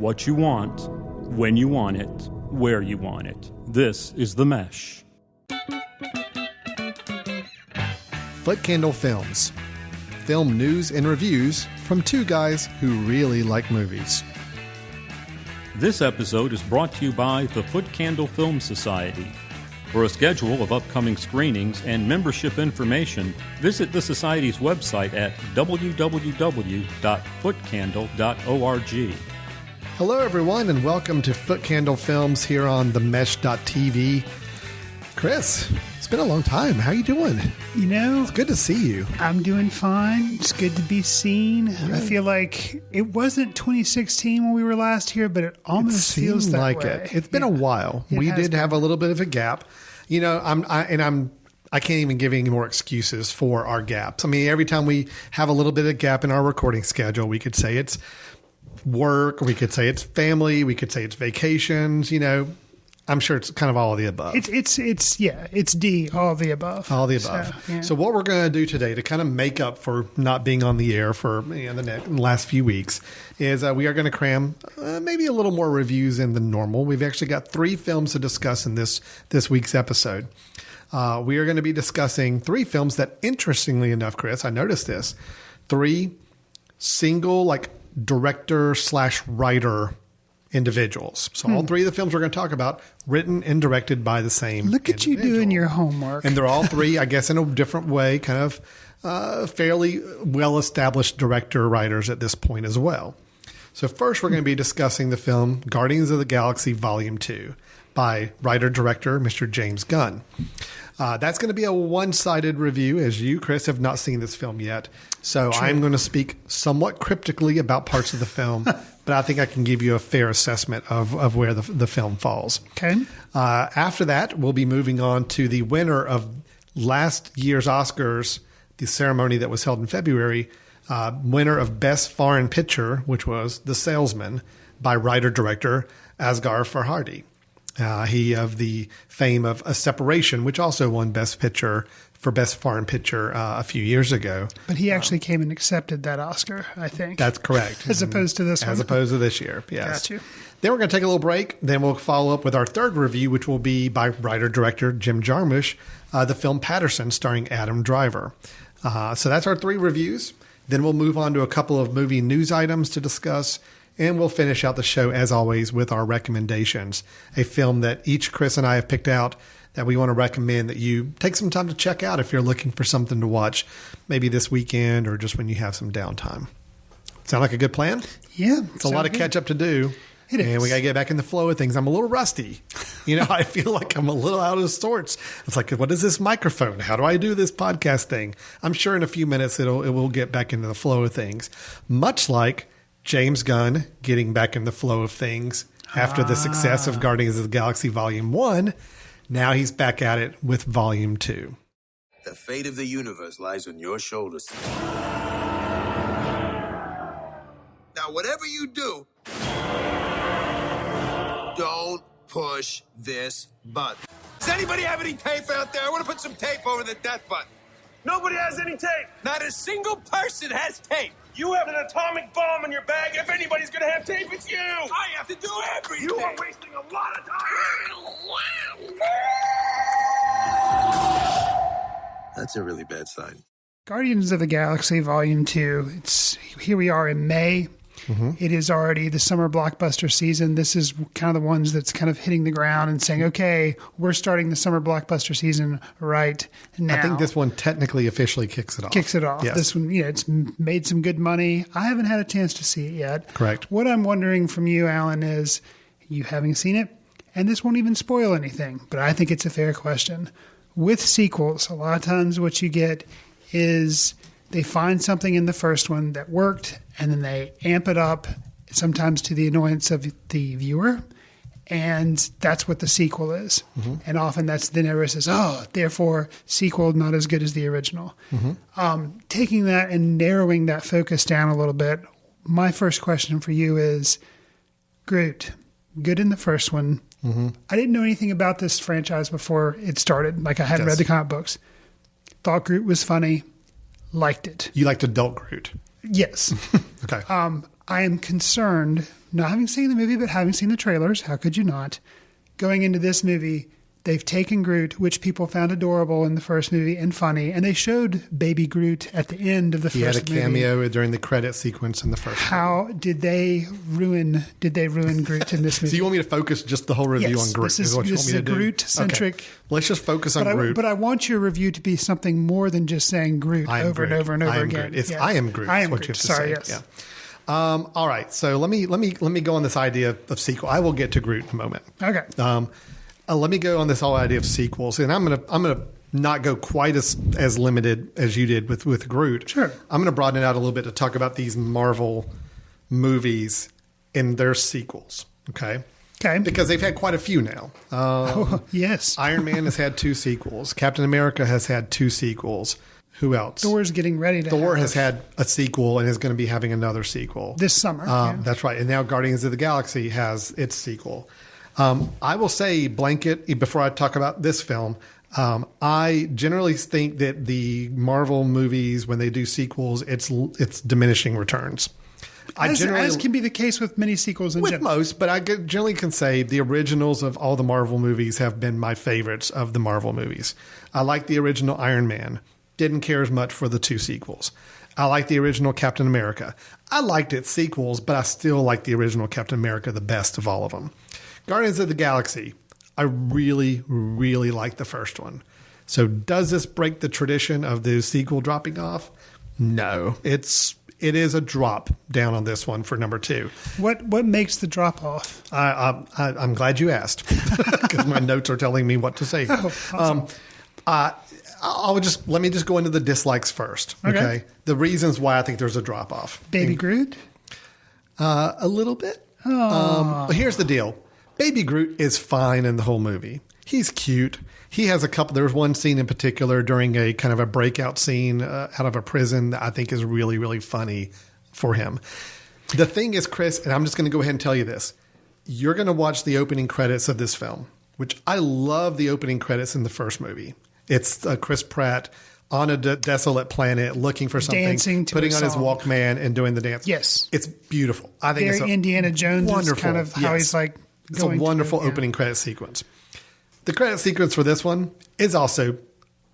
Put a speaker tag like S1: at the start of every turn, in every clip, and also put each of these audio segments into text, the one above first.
S1: what you want, when you want it, where you want it. This is The Mesh.
S2: Footcandle Films. Film news and reviews from two guys who really like movies.
S1: This episode is brought to you by the Footcandle Film Society. For a schedule of upcoming screenings and membership information, visit the Society's website at www.footcandle.org.
S2: Hello, everyone, and welcome to Footcandle Films here on themesh.tv. Chris, it's been a long time. How you doing?
S3: You know,
S2: It's good to see you.
S3: I'm doing fine. It's good to be seen.
S2: Yeah.
S3: I feel like it wasn't 2016 when we were last here, but it almost feels
S2: Seemed
S3: that
S2: like
S3: way.
S2: it. It's been a while.
S3: It
S2: We
S3: has
S2: did
S3: been.
S2: have a little bit of a gap. You know, I can't even give any more excuses for our gaps. I mean, every time we have a little bit of gap in our recording schedule, we could say it's work, we could say it's family, we could say it's vacations. You know, I'm sure it's kind of all of the above.
S3: It's D, all of the above.
S2: All the above. So what we're going to do today to kind of make up for not being on the air for the last few weeks is we are going to cram maybe a little more reviews in than normal. We've actually got 3 films to discuss in this week's episode. We are going to be discussing 3 films that, interestingly enough, Chris, I noticed this, 3 single director/writer individuals. So all 3 of the films we're going to talk about written and directed by the same
S3: Look at you
S2: individual.
S3: doing your homework.
S2: And they're all 3, I guess, in a different way, kind of fairly well-established director-writers at this point as well. So first, we're going to be discussing the film Guardians of the Galaxy Volume 2 by writer-director Mr. James Gunn. That's going to be a one-sided review, as you, Chris, have not seen this film yet. So I'm going to speak somewhat cryptically about parts of the film, but I think I can give you a fair assessment of where the film falls.
S3: Okay.
S2: After that, we'll be moving on to the winner of last year's Oscars, the ceremony that was held in February, winner of Best Foreign Picture, which was The Salesman, by writer-director Asghar Farhadi. He of the fame of A Separation, which also won Best Picture for Best Foreign Picture a few years ago.
S3: But he actually came and accepted that Oscar, I think.
S2: That's correct.
S3: As opposed to this one.
S2: As opposed to this year, yes.
S3: Got you.
S2: Then we're going to take a little break. Then we'll follow up with our third review, which will be by writer-director Jim Jarmusch, the film Paterson, starring Adam Driver. So that's our 3 reviews. Then we'll move on to a couple of movie news items to discuss. And we'll finish out the show, as always, with our recommendations, a film that each Chris and I have picked out that we want to recommend that you take some time to check out if you're looking for something to watch, maybe this weekend or just when you have some downtime. Sound like a good plan?
S3: Yeah.
S2: It's a lot of catch up to do.
S3: It is.
S2: And we got to get back in the flow of things. I'm a little rusty. I feel like I'm a little out of sorts. It's like, what is this microphone? How do I do this podcast thing? I'm sure in a few minutes it will get back into the flow of things, much like James Gunn getting back in the flow of things after the success of Guardians of the Galaxy Volume 1. Now he's back at it with Volume 2.
S4: The fate of the universe lies on your shoulders. Now, whatever you do, don't push this button. Does anybody have any tape out there? I want to put some tape over the death button.
S5: Nobody has any tape.
S4: Not a single person has tape.
S5: You have an atomic bomb in your bag. If anybody's going to have tape, it's you.
S4: I have to do everything.
S5: You are wasting a lot of time.
S4: That's a really bad sign.
S3: Guardians of the Galaxy Volume 2. Here we are in May. Mm-hmm. It is already the summer blockbuster season. This is kind of the ones that's kind of hitting the ground and saying, okay, we're starting the summer blockbuster season right now.
S2: I think this one technically officially kicks it off.
S3: Yes. This one, it's made some good money. I haven't had a chance to see it yet.
S2: Correct.
S3: What I'm wondering from you, Alan, is you having seen it, and this won't even spoil anything, but I think it's a fair question. With sequels, a lot of times what you get is they find something in the first one that worked, and then they amp it up, sometimes to the annoyance of the viewer, and that's what the sequel is. Mm-hmm. And often then everyone says, therefore, sequel not as good as the original. Mm-hmm. Taking that and narrowing that focus down a little bit, my first question for you is, Groot, good in the first one. Mm-hmm. I didn't know anything about this franchise before it started. Like, I hadn't read the comic books. Thought Groot was funny. Liked it.
S2: You liked adult Groot.
S3: Yes.
S2: Okay.
S3: I am concerned, not having seen the movie, but having seen the trailers. How could you not? Going into this movie, they've taken Groot, which people found adorable in the first movie and funny, and they showed Baby Groot at the end of the
S2: He
S3: first
S2: had a
S3: movie.
S2: cameo during the credit sequence in the first movie.
S3: How did they ruin Groot in this movie?
S2: So you want me to focus just the whole review
S3: Yes,
S2: on Groot?
S3: this is
S2: what you want me to do?
S3: Groot-centric.
S2: Okay. Let's just focus on Groot.
S3: But I want your review to be something more than just saying Groot
S2: I am
S3: over
S2: Groot.
S3: and over and over
S2: I am
S3: again.
S2: Groot. It's
S3: Yeah.
S2: I am Groot.
S3: I
S2: is
S3: am
S2: what
S3: Groot.
S2: you have to
S3: Sorry,
S2: say.
S3: yes.
S2: Yeah. All right. So let me go on this idea of sequel. I will get to Groot in a moment.
S3: Okay.
S2: Let me go on this whole idea of sequels, and I'm gonna not go quite as limited as you did with Groot.
S3: Sure.
S2: I'm gonna broaden it out a little bit to talk about these Marvel movies and their sequels. Okay.
S3: Okay.
S2: Because they've had quite a few now.
S3: Yes.
S2: Iron Man has had 2 sequels. Captain America has had 2 sequels. Who else?
S3: Thor's getting ready to
S2: Thor
S3: have
S2: has had a sequel and is going to be having another sequel
S3: this summer. Yeah.
S2: That's right. And now Guardians of the Galaxy has its sequel. I will say, blanket, before I talk about this film, I generally think that the Marvel movies, when they do sequels, it's diminishing returns.
S3: As can be the case with many sequels in
S2: with
S3: general.
S2: most, but I generally can say the originals of all the Marvel movies have been my favorites of the Marvel movies. I like the original Iron Man. Didn't care as much for the 2 sequels. I like the original Captain America. I liked its sequels, but I still like the original Captain America the best of all of them. Guardians of the Galaxy, I really, really like the first one. So does this break the tradition of the sequel dropping off? No. It is a drop down on this one for number 2.
S3: What makes the drop off?
S2: I'm glad you asked because my notes are telling me what to say.
S3: Oh, awesome.
S2: Let me just go into the dislikes first. Okay. The reasons why I think there's a drop off.
S3: Baby Groot?
S2: A little bit. But here's the deal. Baby Groot is fine in the whole movie. He's cute. He has there's one scene in particular during a kind of a breakout scene out of a prison that I think is really, really funny for him. The thing is, Chris, and I'm just going to go ahead and tell you this. You're going to watch the opening credits of this film, which I love the opening credits in the first movie. It's Chris Pratt on a desolate planet looking for something,
S3: dancing to
S2: putting
S3: a
S2: on his
S3: song.
S2: Walkman and doing the dance.
S3: Yes.
S2: It's beautiful. I think
S3: Very
S2: it's
S3: Indiana Jones is
S2: wonderful.
S3: kind of how he's like
S2: It's
S3: going
S2: a wonderful
S3: through, yeah.
S2: opening credit sequence. The credit sequence for this one is also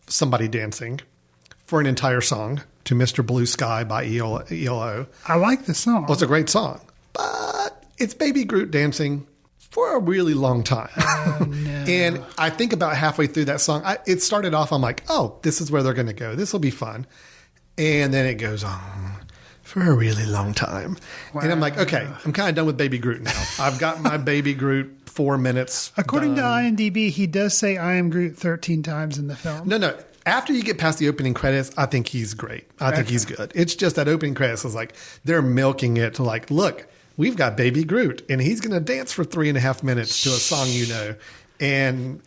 S2: somebody dancing for an entire song to Mr. Blue Sky by ELO.
S3: I like the song.
S2: Well, it's a great song, but it's Baby Groot dancing for a really long time.
S3: No.
S2: And I think about halfway through that song, it started off, I'm like, oh, this is where they're going to go. This will be fun. And then it goes on for a really long time.
S3: Wow.
S2: And I'm like, okay, I'm kind of done with Baby Groot now. I've got my Baby Groot 4 minutes.
S3: According
S2: done.
S3: to IMDb, he does say I am Groot 13 times in the film.
S2: No. After you get past the opening credits, I think he's great. I think he's good. It's just that opening credits is like, they're milking it to like, look, we've got Baby Groot, and he's going to dance for 3.5 minutes to a song you know. And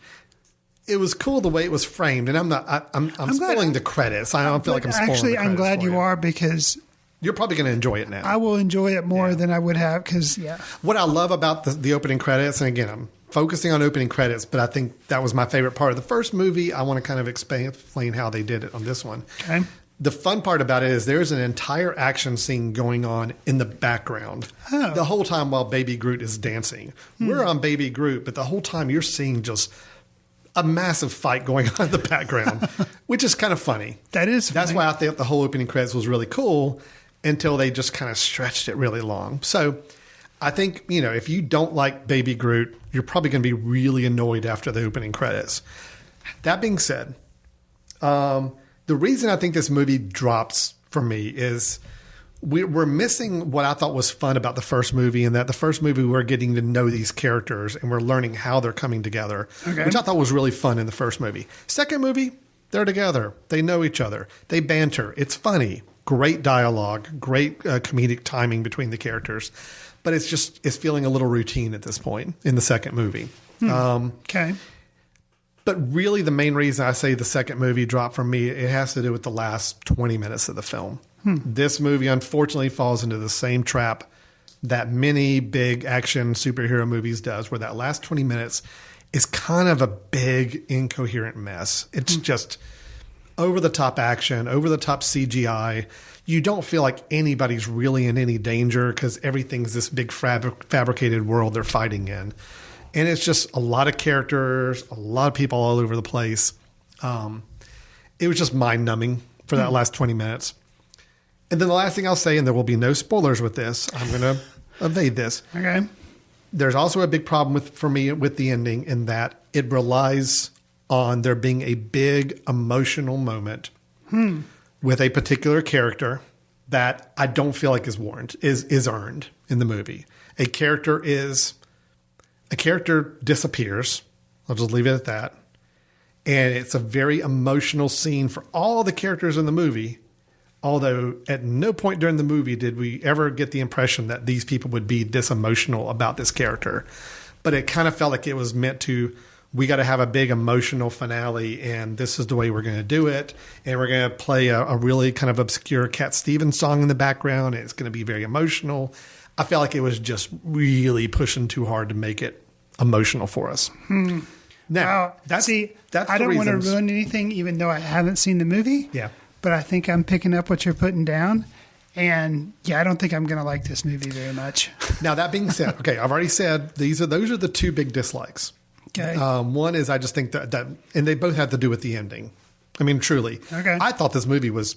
S2: it was cool the way it was framed. And I'm spoiling the credits. I don't feel like I'm spoiling
S3: Actually,
S2: the credits
S3: I'm glad
S2: for
S3: you are because
S2: You're probably going to enjoy it now.
S3: I will enjoy it more than I would have because, yeah.
S2: What I love about the opening credits, and again, I'm focusing on opening credits, but I think that was my favorite part of the first movie. I want to kind of explain how they did it on this one.
S3: Okay.
S2: The fun part about it is there's an entire action scene going on in the background the whole time while Baby Groot is dancing. We're on Baby Groot, but the whole time you're seeing just a massive fight going on in the background, which is kind of funny.
S3: That's
S2: funny. Why I think the whole opening credits was really cool until they just kind of stretched it really long. So I think, if you don't like Baby Groot, you're probably going to be really annoyed after the opening credits. That being said, the reason I think this movie drops for me is we're missing what I thought was fun about the first movie, and that the first movie we're getting to know these characters and we're learning how they're coming together, which I thought was really fun in the first movie. Second movie, they're together. They know each other. They banter. It's funny. Great dialogue. Great comedic timing between the characters. But it's feeling a little routine at this point in the second movie.
S3: Okay.
S2: But really, the main reason I say the second movie dropped for me, it has to do with the last 20 minutes of the film. This movie, unfortunately, falls into the same trap that many big action superhero movies does, where that last 20 minutes is kind of a big, incoherent mess. It's just over-the-top action, over-the-top CGI. You don't feel like anybody's really in any danger because everything's this big fabricated world they're fighting in. And it's just a lot of characters, a lot of people all over the place. It was just mind-numbing for that last 20 minutes. And then the last thing I'll say, and there will be no spoilers with this, I'm going to evade this.
S3: Okay.
S2: There's also a big problem for me with the ending in that it relies on there being a big emotional moment with a particular character that I don't feel like is earned in the movie. A character disappears. I'll just leave it at that. And it's a very emotional scene for all the characters in the movie. Although at no point during the movie did we ever get the impression that these people would be this emotional about this character. But it kind of felt like it was meant to, we got to have a big emotional finale and this is the way we're going to do it. And we're going to play a really kind of obscure Cat Stevens song in the background. And it's going to be very emotional. I felt like it was just really pushing too hard to make it emotional for us. Now, that's
S3: I
S2: the
S3: don't want to
S2: reasons.
S3: ruin anything, even though I haven't seen the movie.
S2: Yeah.
S3: But I think I'm picking up what you're putting down. And yeah, I don't think I'm going to like this movie very much.
S2: Now, that being said, okay, I've already said those are the two big dislikes.
S3: Okay.
S2: One is I just think that, and they both have to do with the ending. I mean, truly.
S3: Okay.
S2: I thought this movie was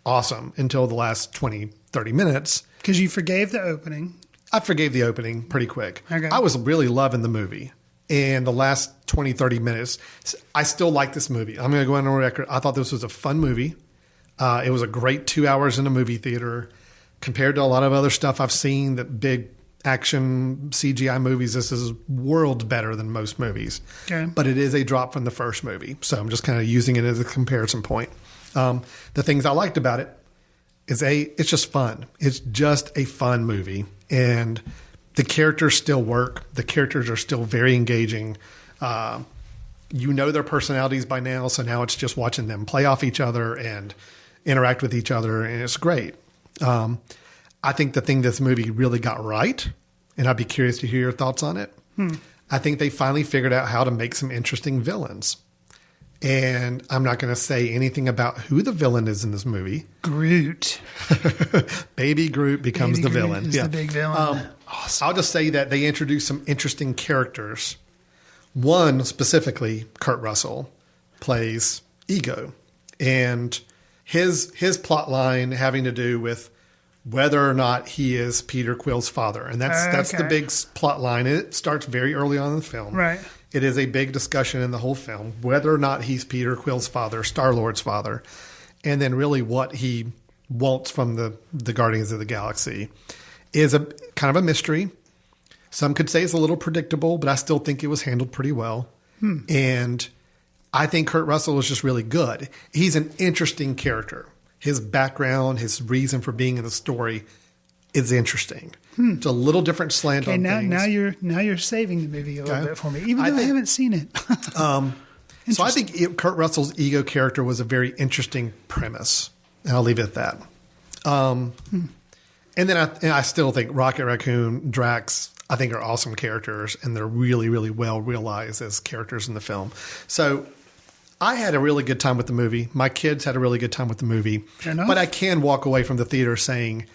S2: awesome until the last 20, 30 minutes.
S3: Because you forgave the opening.
S2: I forgave the opening pretty quick.
S3: Okay.
S2: I was really loving the movie. And the last 20, 30 minutes, I still like this movie. I'm going to go on record. I thought this was a fun movie. It was a great 2 hours in a movie theater. Compared to a lot of other stuff I've seen, that big action CGI movies, this is worlds better than most movies.
S3: Okay.
S2: But it is a drop from the first movie. So I'm just kind of using it as a comparison point. The things I liked about it is it's just fun. It's just a fun movie. And the characters still work. The characters are still very engaging. You know their personalities by now. So now it's just watching them play off each other and interact with each other. And it's great. I think the thing this movie really got right, and I'd be curious to hear your thoughts on it. I think they finally figured out how to make some interesting villains. And I'm not going to say anything about who the villain is in this movie.
S3: Groot.
S2: Baby Groot becomes
S3: Baby
S2: the
S3: Groot
S2: villain.
S3: is the big villain.
S2: I'll just say that they introduced some interesting characters. One specifically, Kurt Russell, plays Ego. And his plot line having to do with whether or not he is Peter Quill's father. And that's the big plot line. It starts very early on in the film.
S3: Right.
S2: It is a big discussion in the whole film, whether or not he's Peter Quill's father, Star Lord's father, and then really what he wants from the Guardians of the Galaxy is a kind of a mystery. Some could say it's a little predictable, but I still think it was handled pretty well. And I think Kurt Russell was just really good. He's an interesting character. His background, his reason for being in the story is interesting. It's a little different slant on things.
S3: Now you're saving the movie a little bit for me, even though I haven't seen it.
S2: So I think Kurt Russell's Ego character was a very interesting premise. And I'll leave it at that. And then I still think Rocket Raccoon, Drax, I think are awesome characters, and they're really, really well realized as characters in the film. So I had a really good time with the movie. My kids had a really good time with the movie. But I can walk away from the theater saying it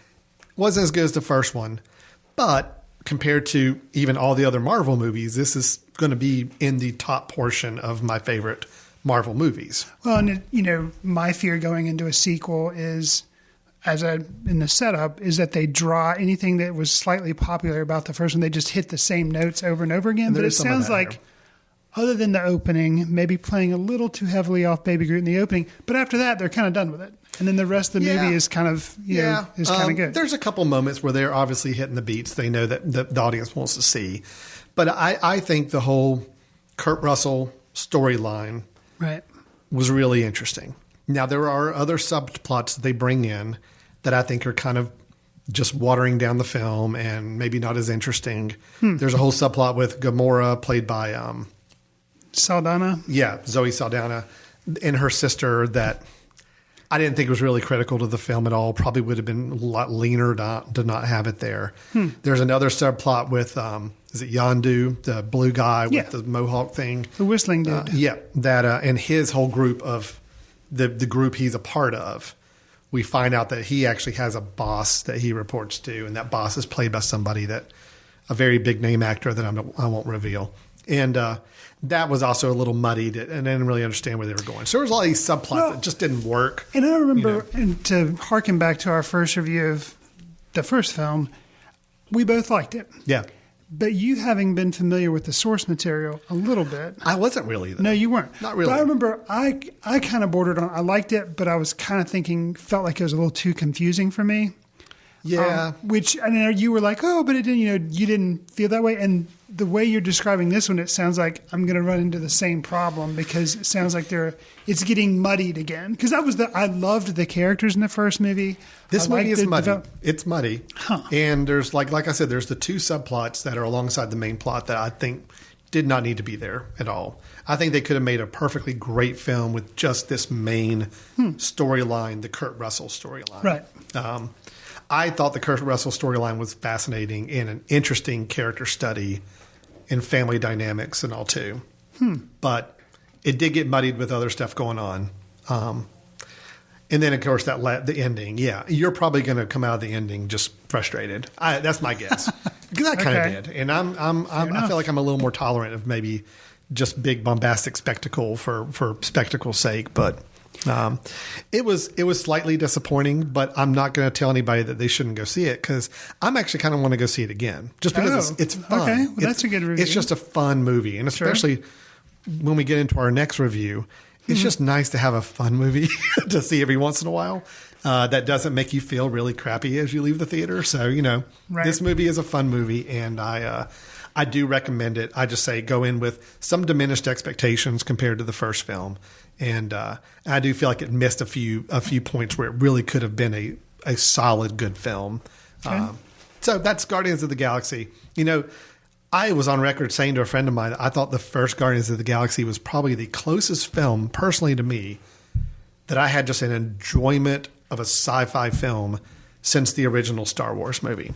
S2: wasn't as good as the first one. But compared to even all the other Marvel movies, this is going to be in the top portion of my favorite Marvel movies.
S3: Well, and my fear going into a sequel is, in the setup, is that they draw anything that was slightly popular about the first one. They just hit the same notes over and over again. But it sounds like, other than the opening, maybe playing a little too heavily off Baby Groot in the opening, but after that, they're kind of done with it. And then the rest of the movie is kind of, is kind of good.
S2: There's a couple moments where they're obviously hitting the beats they know that the audience wants to see. But I think the whole Kurt Russell storyline was really interesting. Now, there are other subplots that they bring in that I think are kind of just watering down the film and maybe not as interesting. There's a whole subplot with Gamora, played by
S3: Saldana.
S2: Yeah, Zoe Saldana, and her sister that I didn't think was really critical to the film at all. Probably would have been a lot leaner to not have it there. There's another subplot with, is it Yondu, the blue guy with the mohawk thing?
S3: The whistling dude.
S2: That and his whole group of the group he's a part of, we find out that he actually has a boss that he reports to, and that boss is played by somebody that a very big name actor that I won't reveal. And that was also a little muddied, and I didn't really understand where they were going. So there was a lot of these subplots that just didn't work.
S3: And I remember, and to harken back to our first review of the first film, we both liked it.
S2: Yeah.
S3: But you having been familiar with the source material a little bit.
S2: I wasn't really, though.
S3: No, you weren't.
S2: Not really.
S3: But I remember I kind of bordered on, I liked it, but I was kind of thinking, felt like it was a little too confusing for me.
S2: Yeah.
S3: Which, I know you were like, oh, but it didn't, you didn't feel that way. And the way you're describing this one, it sounds like I'm going to run into the same problem, because it sounds like it's getting muddied again. Because I loved the characters in the first movie.
S2: This movie is muddy. It's muddy. Huh. And there's, like I said, there's the two subplots that are alongside the main plot that I think did not need to be there at all. I think they could have made a perfectly great film with just this main storyline, the Kurt Russell storyline.
S3: Right.
S2: I thought the Kurt Russell storyline was fascinating and an interesting character study in family dynamics and all too. But it did get muddied with other stuff going on. And then, of course, the ending. Yeah, you're probably going to come out of the ending just frustrated. That's my guess. Because I kind of did. And I feel like I'm a little more tolerant of maybe just big bombastic spectacle for spectacle's sake. But it was slightly disappointing, but I'm not going to tell anybody that they shouldn't go see it, because I'm actually kind of want to go see it again just because it's fun.
S3: Okay, well, that's a good review.
S2: It's just a fun movie, and especially when we get into our next review, it's just nice to have a fun movie to see every once in a while. That doesn't make you feel really crappy as you leave the theater. So, This movie is a fun movie, and I do recommend it. I just say go in with some diminished expectations compared to the first film. And I do feel like it missed a few points where it really could have been a solid, good film. Okay. So that's Guardians of the Galaxy. I was on record saying to a friend of mine that I thought the first Guardians of the Galaxy was probably the closest film, personally to me, that I had just an enjoyment of a sci-fi film since the original Star Wars movie.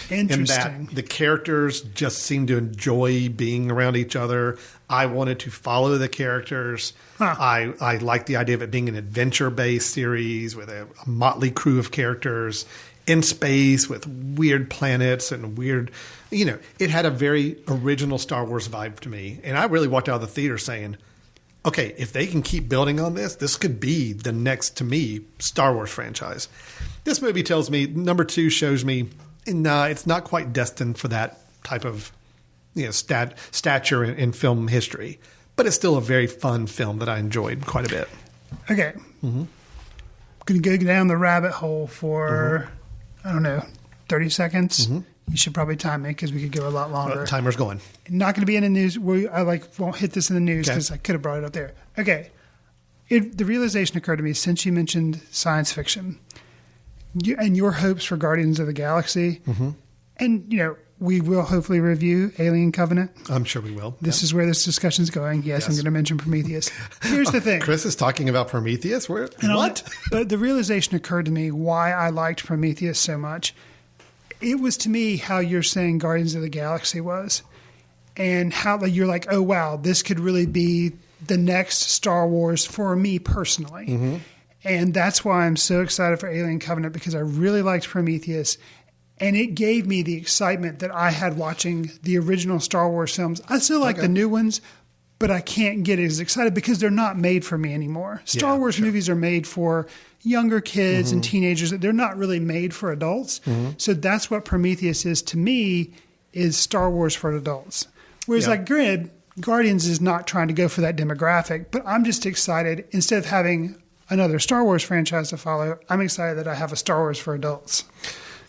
S3: Interesting.
S2: In that the characters just seemed to enjoy being around each other. I wanted to follow the characters. Huh. I liked the idea of it being an adventure-based series with a motley crew of characters in space with weird planets and weird, it had a very original Star Wars vibe to me. And I really walked out of the theater saying, okay, if they can keep building on this could be the next, to me, Star Wars franchise. This movie tells me, number 2 shows me, it's not quite destined for that type of stature in film history. But it's still a very fun film that I enjoyed quite a bit.
S3: Okay. Mm-hmm. Going to go down the rabbit hole for, I don't know, 30 seconds. Mm-hmm. You should probably time it, because we could go a lot longer.
S2: Timer's going.
S3: Not going to be in the news. I won't hit this in the news because I could have brought it up there. Okay. The realization occurred to me since you mentioned science fiction and your hopes for Guardians of the Galaxy. Mm-hmm. And, we will hopefully review Alien Covenant.
S2: I'm sure we will.
S3: This is where this discussion is going. Yes, I'm going to mention Prometheus. Here's the thing.
S2: Chris is talking about Prometheus? What?
S3: But the realization occurred to me why I liked Prometheus so much. It was, to me, how you're saying Guardians of the Galaxy was. And how you're like, oh, wow, this could really be the next Star Wars for me personally. Mm-hmm. And that's why I'm so excited for Alien Covenant, because I really liked Prometheus. And it gave me the excitement that I had watching the original Star Wars films. I still like the new ones, but I can't get as excited because they're not made for me anymore. Star Wars movies are made for younger kids and teenagers. They're not really made for adults. Mm-hmm. So that's what Prometheus is to me, is Star Wars for adults. Whereas Guardians is not trying to go for that demographic, but I'm just excited. Instead of having another Star Wars franchise to follow, I'm excited that I have a Star Wars for adults.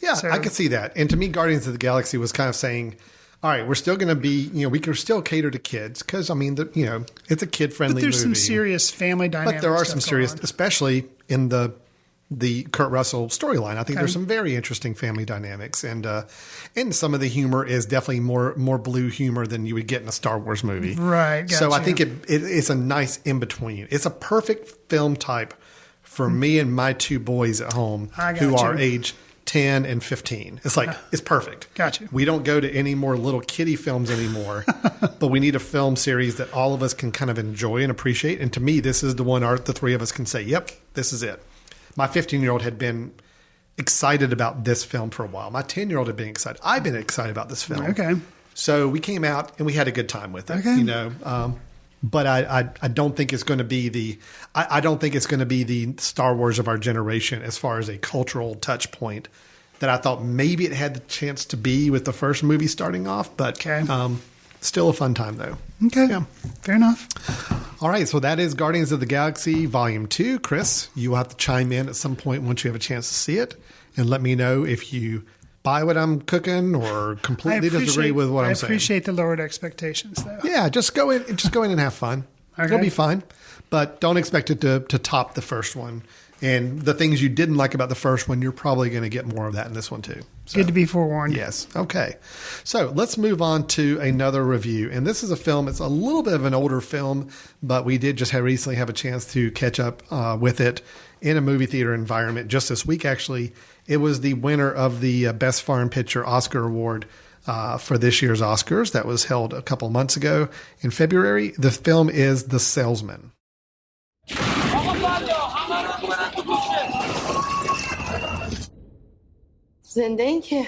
S2: Yeah, so, I could see that. And to me, Guardians of the Galaxy was kind of saying, all right, we're still going to be, we can still cater to kids because, it's a kid-friendly movie.
S3: But there's some serious family dynamics.
S2: But there are some serious, especially in the Kurt Russell storyline. I think there's some very interesting family dynamics. And some of the humor is definitely more blue humor than you would get in a Star Wars movie.
S3: Right. Gotcha.
S2: So I think it's a nice in-between. It's a perfect film type for me and my 2 boys at home who are age 10, and 15. It's like, it's perfect.
S3: Gotcha.
S2: We don't go to any more little kiddie films anymore, but we need a film series that all of us can kind of enjoy and appreciate. And to me, this is the one the three of us can say, yep, this is it. My 15-year-old had been excited about this film for a while. My 10-year-old had been excited. I've been excited about this film.
S3: Okay.
S2: So we came out and we had a good time with it,
S3: Okay.
S2: But I don't think it's going to be I don't think it's going to be the Star Wars of our generation as far as a cultural touch point that I thought maybe it had the chance to be with the first movie starting off. But still a fun time though.
S3: Okay.
S2: Yeah.
S3: Fair enough.
S2: All right. So that is Guardians of the Galaxy Volume 2. Chris, you will have to chime in at some point once you have a chance to see it and let me know if you buy what I'm cooking or completely disagree with what I'm saying.
S3: I appreciate the lowered expectations, though.
S2: Yeah, just go in and have fun.
S3: Okay.
S2: It'll be fine, but don't expect it to top the first one. And the things you didn't like about the first one, you're probably going to get more of that in this one too. So,
S3: good to be forewarned.
S2: Yes. Okay. So let's move on to another review. And this is a film. It's a little bit of an older film, but we did just recently have a chance to catch up with it in a movie theater environment just this week, actually. It was the winner of the Best Foreign Picture Oscar Award for this year's Oscars. That was held a couple months ago in February. The film is The Salesman.
S6: زنده این که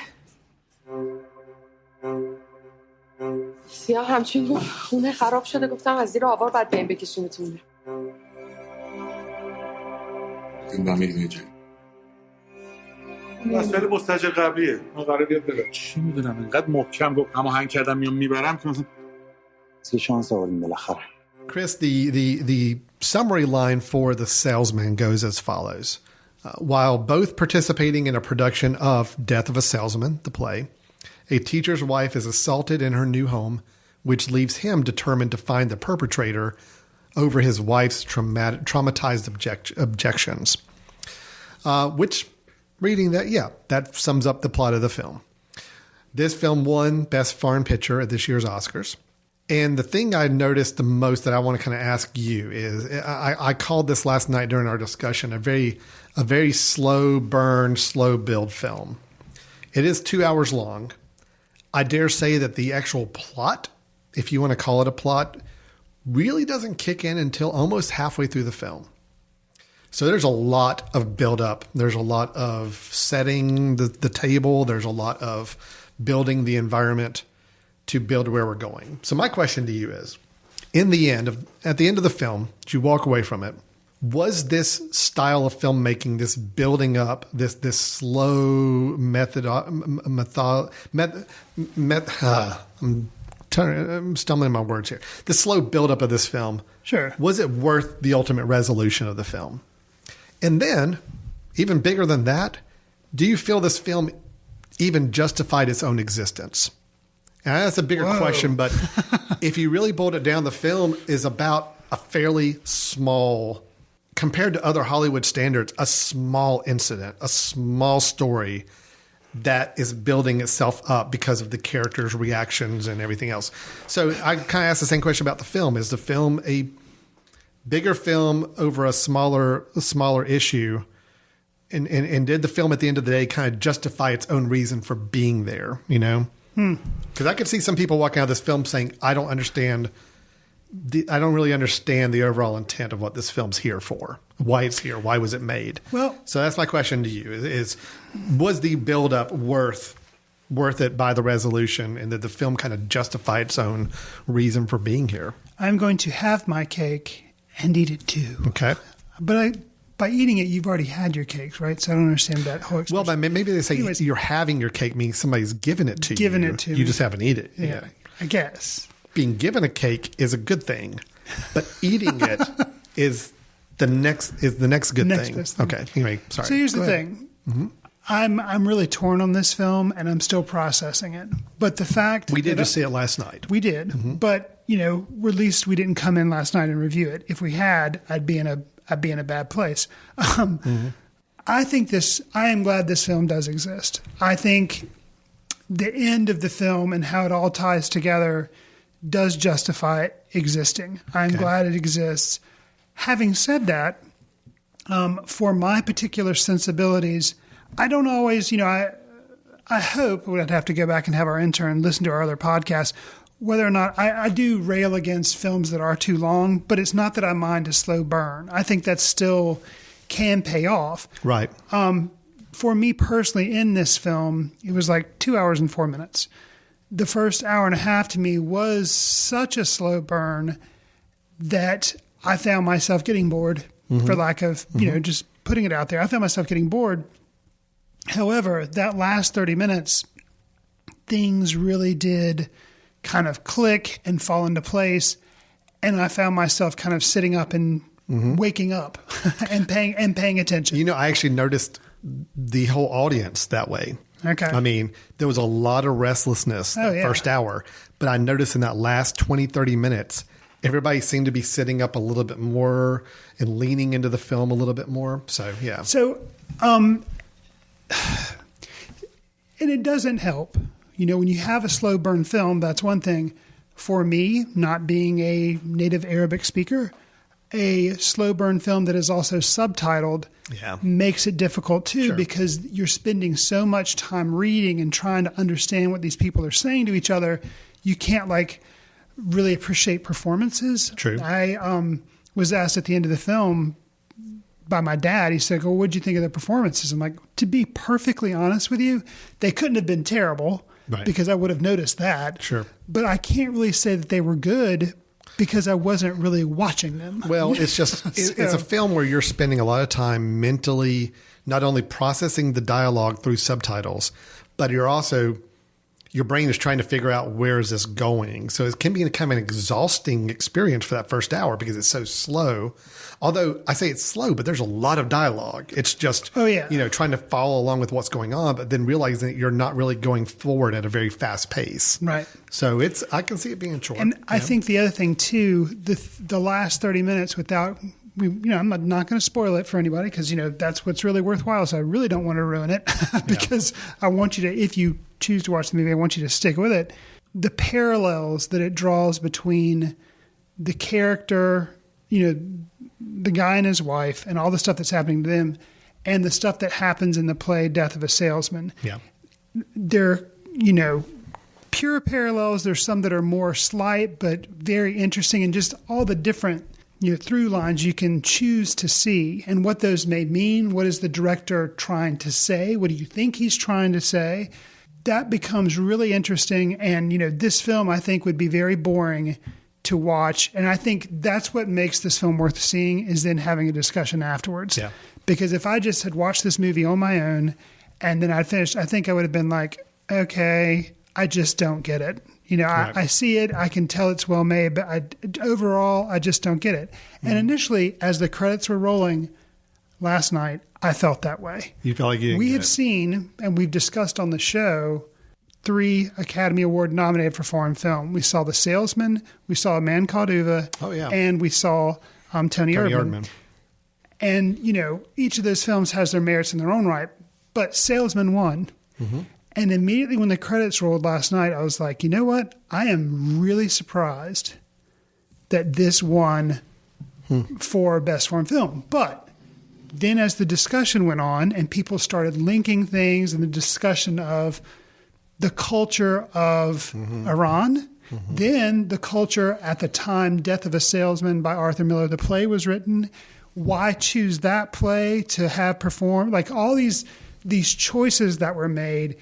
S6: سیاه همچین گفت خونه خراب شده گفتم از زیر آوار باید بریم بکشیمتون.
S7: این میدونی جایی
S8: مسئله مستاجر قبلیه من قراره بیاد بره چی میدونم اینقدر محکم گفت اما هنگ کردم میام میبرم که مثلا
S7: شانس آوردیم بالاخره.
S2: Chris, the summary line for The Salesman goes as follows. While both participating in a production of Death of a Salesman, the play, a teacher's wife is assaulted in her new home, which leaves him determined to find the perpetrator over his wife's traumatized objections. Which, reading that, that sums up the plot of the film. This film won Best Foreign Picture at this year's Oscars. And the thing I noticed the most that I want to kind of ask you is, I called this last night during our discussion a very slow burn, slow build film. It is 2 hours long. I dare say that the actual plot, if you want to call it a plot, really doesn't kick in until almost halfway through the film. So there's a lot of build up. There's a lot of setting the table. There's a lot of building the environment to build where we're going. So my question to you is, at the end of the film, as you walk away from it, was this style of filmmaking, this building up, this slow I'm stumbling my words here. The slow buildup of this film.
S3: Sure.
S2: Was it worth the ultimate resolution of the film? And then, even bigger than that, do you feel this film even justified its own existence? And that's a bigger question, but if you really boiled it down, the film is about a fairly small, compared to other Hollywood standards, a small incident, a small story that is building itself up because of the characters' reactions and everything else. So I kind of asked the same question about the film. Is the film a bigger film over a smaller issue? And did the film at the end of the day kind of justify its own reason for being there, you know? Because I could see some people walking out of this film saying, I don't really understand the overall intent of what this film's here for, why it's here, why was it made?
S3: Well,
S2: so that's my question to you: is was the buildup worth it by the resolution, and did the film kind of justify its own reason for being here?
S3: I'm going to have my cake and eat it too.
S2: Okay,
S3: but by eating it, you've already had your cakes, right? So I don't understand that whole expression.
S2: Well, but maybe they say you're having your cake means somebody's giving it to you.
S3: Giving it to me.
S2: You just haven't eaten it.
S3: Yeah, I guess.
S2: Being given a cake is a good thing, but eating it is the next good thing. Okay. Anyway, sorry.
S3: So here's the thing. Mm-hmm. I'm really torn on this film, and I'm still processing it. But the fact
S2: we did just see it last night.
S3: We did, but at least we didn't come in last night and review it. If we had, I'd be in a bad place. I am glad this film does exist. I think the end of the film and how it all ties together does justify it existing. I'm glad it exists. Having said that, for my particular sensibilities, I don't always, I hope we'd have to go back and have our intern listen to our other podcasts, whether or not I do rail against films that are too long, but it's not that I mind a slow burn. I think that still can pay off.
S2: Right.
S3: For me personally, in this film, it was like 2 hours and 4 minutes. The first hour and a half to me was such a slow burn that I found myself getting bored, for lack of, just putting it out there. I found myself getting bored. However, that last 30 minutes, things really did kind of click and fall into place. And I found myself kind of sitting up and waking up and paying attention.
S2: I actually noticed the whole audience that way.
S3: Okay.
S2: I mean, there was a lot of restlessness the first hour, but I noticed in that last 20, 30 minutes, everybody seemed to be sitting up a little bit more and leaning into the film a little bit more. So, yeah.
S3: So, and it doesn't help. When you have a slow burn film, that's one thing. For me, not being a native Arabic speaker, a slow burn film that is also subtitled makes it difficult too, because you're spending so much time reading and trying to understand what these people are saying to each other. You can't really appreciate performances.
S2: True.
S3: I was asked at the end of the film by my dad. He said, "Well, what'd you think of the performances?" I'm like, to be perfectly honest with you, they couldn't have been terrible. Right. Because I would have noticed that.
S2: Sure.
S3: But I can't really say that they were good because I wasn't really watching them.
S2: Well, it's just, it's a film where you're spending a lot of time mentally, not only processing the dialogue through subtitles, but your brain is trying to figure out where is this going. So it can be kind of an exhausting experience for that first hour because it's so slow. Although I say it's slow, but there's a lot of dialogue. It's just, trying to follow along with what's going on, but then realizing that you're not really going forward at a very fast pace.
S3: Right.
S2: So I can see it being short.
S3: And I think the other thing too, the last 30 minutes I'm not going to spoil it for anybody because, that's what's really worthwhile. So I really don't want to ruin it because I want you to, if you choose to watch the movie, I want you to stick with it. The parallels that it draws between the character, the guy and his wife and all the stuff that's happening to them and the stuff that happens in the play Death of a Salesman.
S2: Yeah.
S3: They're, pure parallels. There's some that are more slight, but very interesting, and just all the different through lines you can choose to see and what those may mean. What is the director trying to say? What do you think he's trying to say? That becomes really interesting. And, this film I think would be very boring to watch. And I think that's what makes this film worth seeing is then having a discussion afterwards.
S2: Yeah.
S3: Because if I just had watched this movie on my own and then I'd finished, I think I would have been like, okay, I just don't get it. I see it. I can tell it's well made, but overall, I just don't get it. And initially, as the credits were rolling last night, I felt that way.
S2: You felt like you didn't
S3: We
S2: get
S3: have
S2: it.
S3: seen, and we've discussed on the show, 3 Academy Award nominated for foreign film. We saw The Salesman, we saw A Man Called Uwe, and we saw Tony Erdmann. And, each of those films has their merits in their own right, but Salesman won. Mm-hmm. And immediately when the credits rolled last night, I was like, you know what? I am really surprised that this won for Best Foreign Film. But then as the discussion went on and people started linking things and the discussion of the culture of Iran, then the culture at the time, Death of a Salesman by Arthur Miller, the play was written. Why choose that play to have performed? Like all these choices that were made,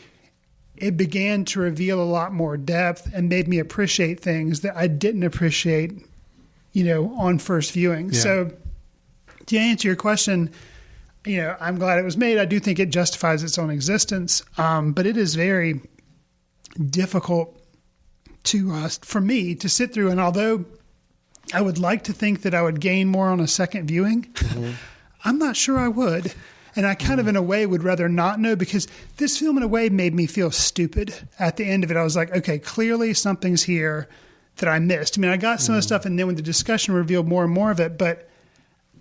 S3: it began to reveal a lot more depth and made me appreciate things that I didn't appreciate, on first viewing.
S2: Yeah.
S3: So to answer your question, I'm glad it was made. I do think it justifies its own existence. But it is very difficult for me to sit through. And although I would like to think that I would gain more on a second viewing, I'm not sure I would. And I kind of, in a way, would rather not know because this film, in a way, made me feel stupid at the end of it. I was like, okay, clearly something's here that I missed. I mean, I got some of the stuff, and then when the discussion revealed more and more of it, but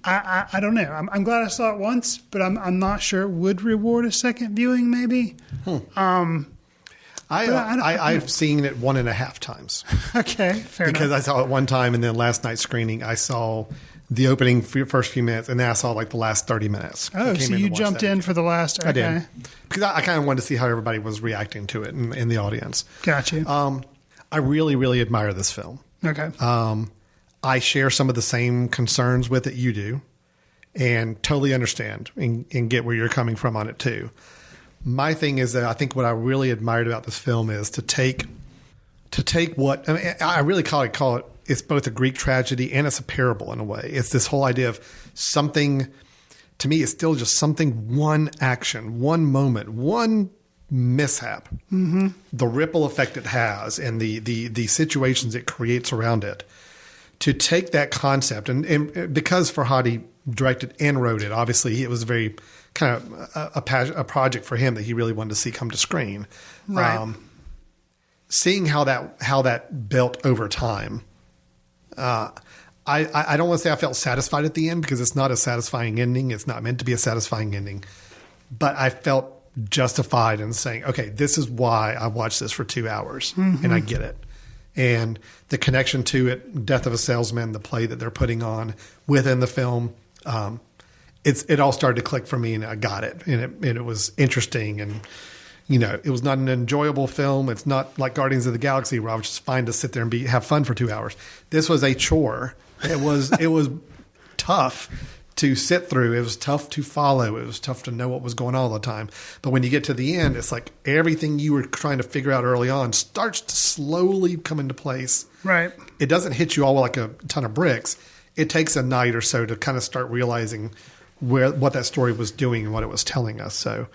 S3: I don't know. I'm glad I saw it once, but I'm not sure it would reward a second viewing, maybe.
S2: I've seen it 1.5 times.
S3: Okay, fair
S2: because
S3: enough.
S2: I saw it one time, and then last night's screening, I saw the opening first few minutes, and then I saw like the last 30 minutes.
S3: Oh, so you jumped in for the last. Okay.
S2: I did, because I kind of wanted to see how everybody was reacting to it in the audience.
S3: Gotcha.
S2: I really, really admire this film.
S3: Okay.
S2: I share some of the same concerns with it you do, and totally understand and get where you're coming from on it too. My thing is that I think what I really admired about this film is to take what, I mean, I really call it, it's both a Greek tragedy and it's a parable in a way. It's this whole idea of something, to me, it's still just something, one action, one moment, one mishap, the ripple effect it has and the situations it creates around it. To take that concept, and because Farhadi directed and wrote it, obviously it was very kind of a project for him that he really wanted to see come to screen.
S3: Right.
S2: Seeing how that built over time, I don't want to say I felt satisfied at the end because it's not a satisfying ending. It's not meant to be a satisfying ending, but I felt justified in saying, okay, this is why I watched this for 2 hours, and I get it. And the connection to it, Death of a Salesman, the play that they're putting on within the film, it all started to click for me, and I got it, and it was interesting, and it was not an enjoyable film. It's not like Guardians of the Galaxy where I was just fine to sit there and have fun for 2 hours. This was a chore. It was tough to sit through. It was tough to follow. It was tough to know what was going on all the time. But when you get to the end, it's like everything you were trying to figure out early on starts to slowly come into place.
S3: Right. It
S2: doesn't hit you all like a ton of bricks. It takes a night or so to kind of start realizing what that story was doing and what it was telling us. So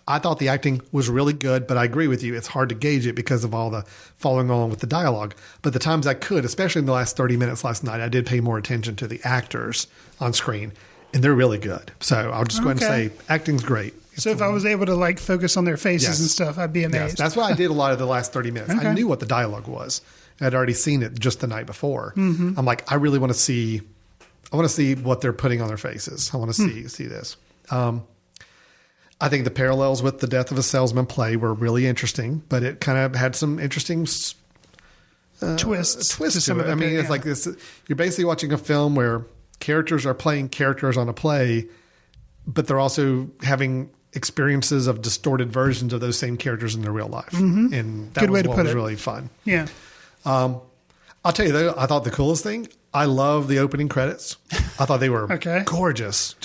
S2: I thought the acting was really good, but I agree with you. It's hard to gauge it because of all the following along with the dialogue. But the times I could, especially in the last 30 minutes last night, I did pay more attention to the actors on screen, and they're really good. So I'll just go ahead and say acting's great.
S3: So if I was able to focus on their faces and stuff, I'd be amazed.
S2: Yes, that's why I did a lot of the last 30 minutes. I knew what the dialogue was. I'd already seen it just the night before. I'm like, I really want to see what they're putting on their faces. I want to see this. I think the parallels with the Death of a Salesman play were really interesting, but it kind of had some interesting twists to it. I mean, it's like this. You're basically watching a film where characters are playing characters on a play, but they're also having experiences of distorted versions of those same characters in their real life. And that was really fun.
S3: Yeah.
S2: I'll tell you though, I thought the coolest thing, I love the opening credits. I thought they were gorgeous.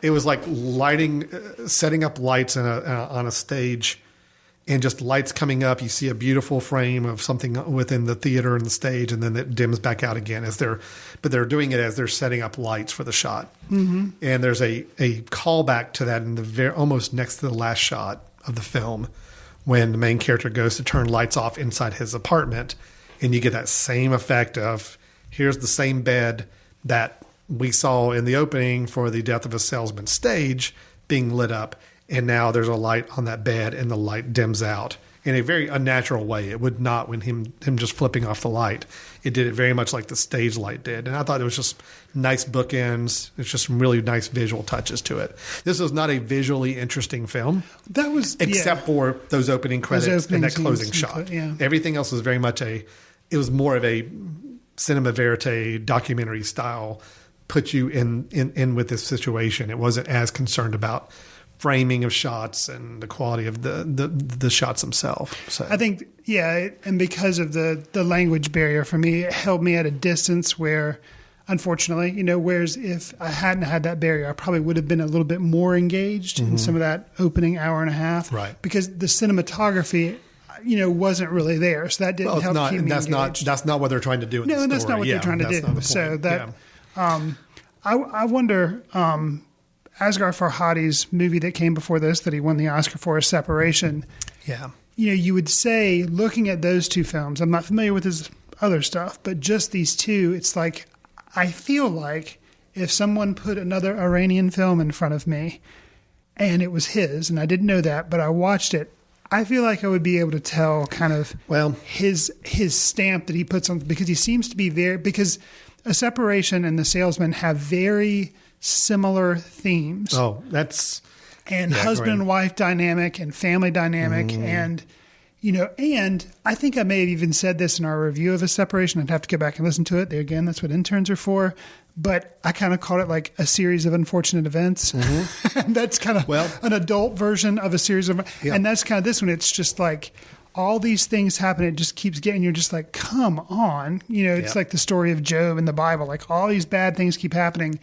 S2: It was like setting up lights on a stage, and just lights coming up. You see a beautiful frame of something within the theater and the stage, and then it dims back out again but they're doing it as they're setting up lights for the shot. And there's a callback to that in the almost next to the last shot of the film, when the main character goes to turn lights off inside his apartment, and you get that same effect of here's the same bed that we saw in the opening for the Death of a Salesman stage being lit up, and now there's a light on that bed and the light dims out in a very unnatural way. It would not when him just flipping off the light. It did it very much like the stage light did, and I thought it was just nice bookends. It's just some really nice visual touches to it. This was not a visually interesting film.
S3: That was
S2: except for those opening credits and that closing shot. Everything else was very much it was more of a cinema verite documentary style. Put you in with this situation. It wasn't as concerned about framing of shots and the quality of the shots themselves. So
S3: I think, and because of the language barrier for me, it held me at a distance where, unfortunately, whereas if I hadn't had that barrier, I probably would have been a little bit more engaged in some of that opening hour and a half.
S2: Right.
S3: Because the cinematography, wasn't really there. So that didn't help keep me engaged.
S2: That's not what they're trying to do in the story.
S3: No, that's not what they're trying to do. So that... I wonder, Asghar Farhadi's movie that came before this, that he won the Oscar for, Separation.
S2: Yeah.
S3: You would say, looking at those two films, I'm not familiar with his other stuff, but just these two, it's like, I feel like if someone put another Iranian film in front of me and it was his, and I didn't know that, but I watched it, I feel like I would be able to tell kind of his stamp that he puts on, because he seems to be because A Separation and The Salesman have very similar themes.
S2: Oh, that's...
S3: And husband and wife dynamic and family dynamic. And And I think I may have even said this in our review of A Separation. I'd have to go back and listen to it. There again, that's what interns are for. But I kind of called it like a series of unfortunate events. Mm-hmm. And that's kind of an adult version of a series of, and that's kind of this one. It's just like all these things happen. It just keeps getting, you're just like, come on. It's like the story of Job in the Bible. Like all these bad things keep happening.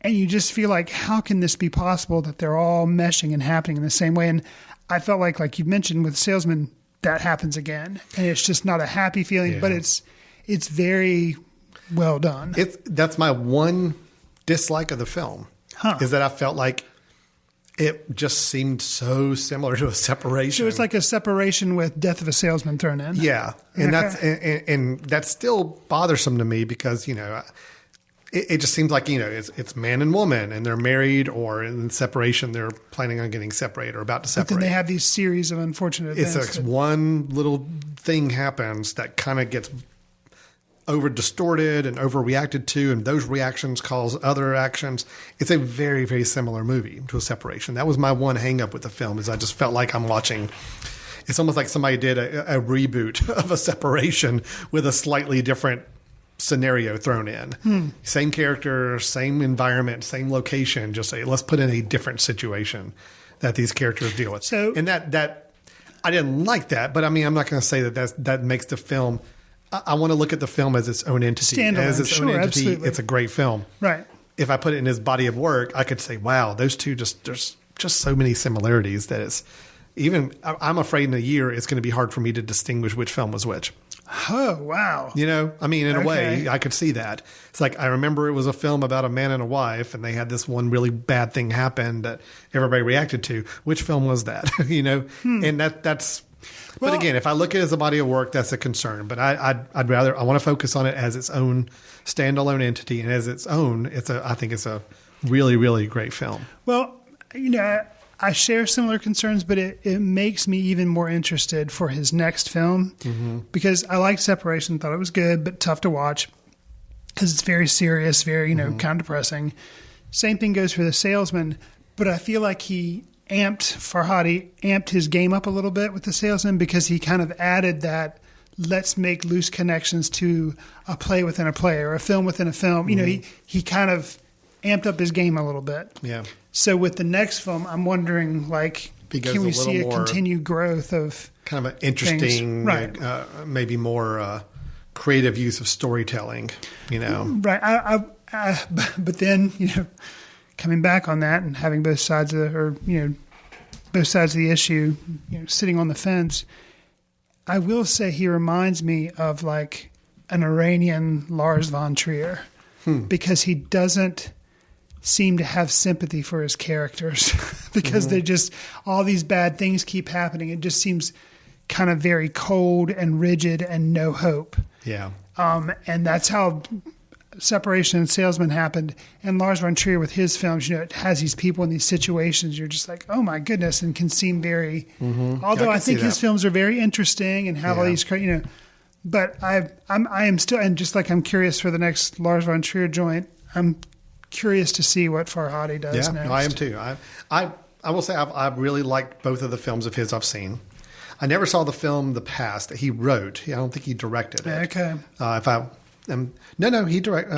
S3: And you just feel like, how can this be possible that they're all meshing and happening in the same way? And I felt like you mentioned with Salesman, that happens again. And it's just not a happy feeling, but it's very well done.
S2: That's my one dislike of the film, is that I felt like it just seemed so similar to A Separation.
S3: So it's like A Separation with Death of a Salesman thrown in.
S2: Yeah. And that's still bothersome to me because, it just seems like, it's man and woman and they're married, or in separation, they're planning on getting separated or about to separate.
S3: But then they have these series of unfortunate events.
S2: It's like one little thing happens that kind of gets over distorted and overreacted to, and those reactions cause other actions. It's a very, very similar movie to A Separation. That was my one hang up with the film, is I just felt like I'm watching. It's almost like somebody did a reboot of A Separation with a slightly different scenario thrown in. Same character, same environment, same location. Just say, let's put in a different situation that these characters deal with.
S3: So,
S2: and that I didn't like that, but I mean, I'm not going to say that makes the film. I want to look at the film as its own entity.
S3: Standalone,
S2: as its own entity,
S3: absolutely.
S2: It's a great film.
S3: Right.
S2: If I put it in his body of work, I could say, wow, those two there's just so many similarities that it's even. I'm afraid in a year it's going to be hard for me to distinguish which film was which.
S3: Oh, wow.
S2: I mean, in a way, I could see that. It's like, I remember it was a film about a man and a wife, and they had this one really bad thing happen that everybody reacted to. Which film was that? And that's, but again, if I look at it as a body of work, that's a concern. But I want to focus on it as its own standalone entity, and as its own, I think it's a really, really great film.
S3: Well, I share similar concerns, but it makes me even more interested for his next film, because I liked Separation, thought it was good, but tough to watch because it's very serious, very, kind of depressing. Same thing goes for The Salesman, but I feel like Farhadi amped his game up a little bit with The Salesman, because he kind of added that let's make loose connections to a play within a play or a film within a film. He kind of amped up his game a little bit.
S2: Yeah.
S3: So with the next film, I'm wondering, can we see a continued growth of
S2: kind of an interesting,
S3: right.
S2: Maybe more creative use of storytelling,
S3: Right. But then, coming back on that and having both sides of both sides of the issue, sitting on the fence, I will say he reminds me of like an Iranian Lars von Trier, because he doesn't seem to have sympathy for his characters because they're just, all these bad things keep happening. It just seems kind of very cold and rigid and no hope.
S2: Yeah.
S3: And that's how Separation and Salesman happened. And Lars von Trier with his films, it has these people in these situations. You're just like, oh my goodness, and can seem very, although I think his films are very interesting and have all these, but I am still, and just like I'm curious for the next Lars von Trier joint, I'm curious to see what Farhadi does next.
S2: I am too. I will say I've really liked both of the films of his I've seen. I never saw the film The Past that he wrote. I don't think he directed it.
S3: Okay.
S2: No, he directed.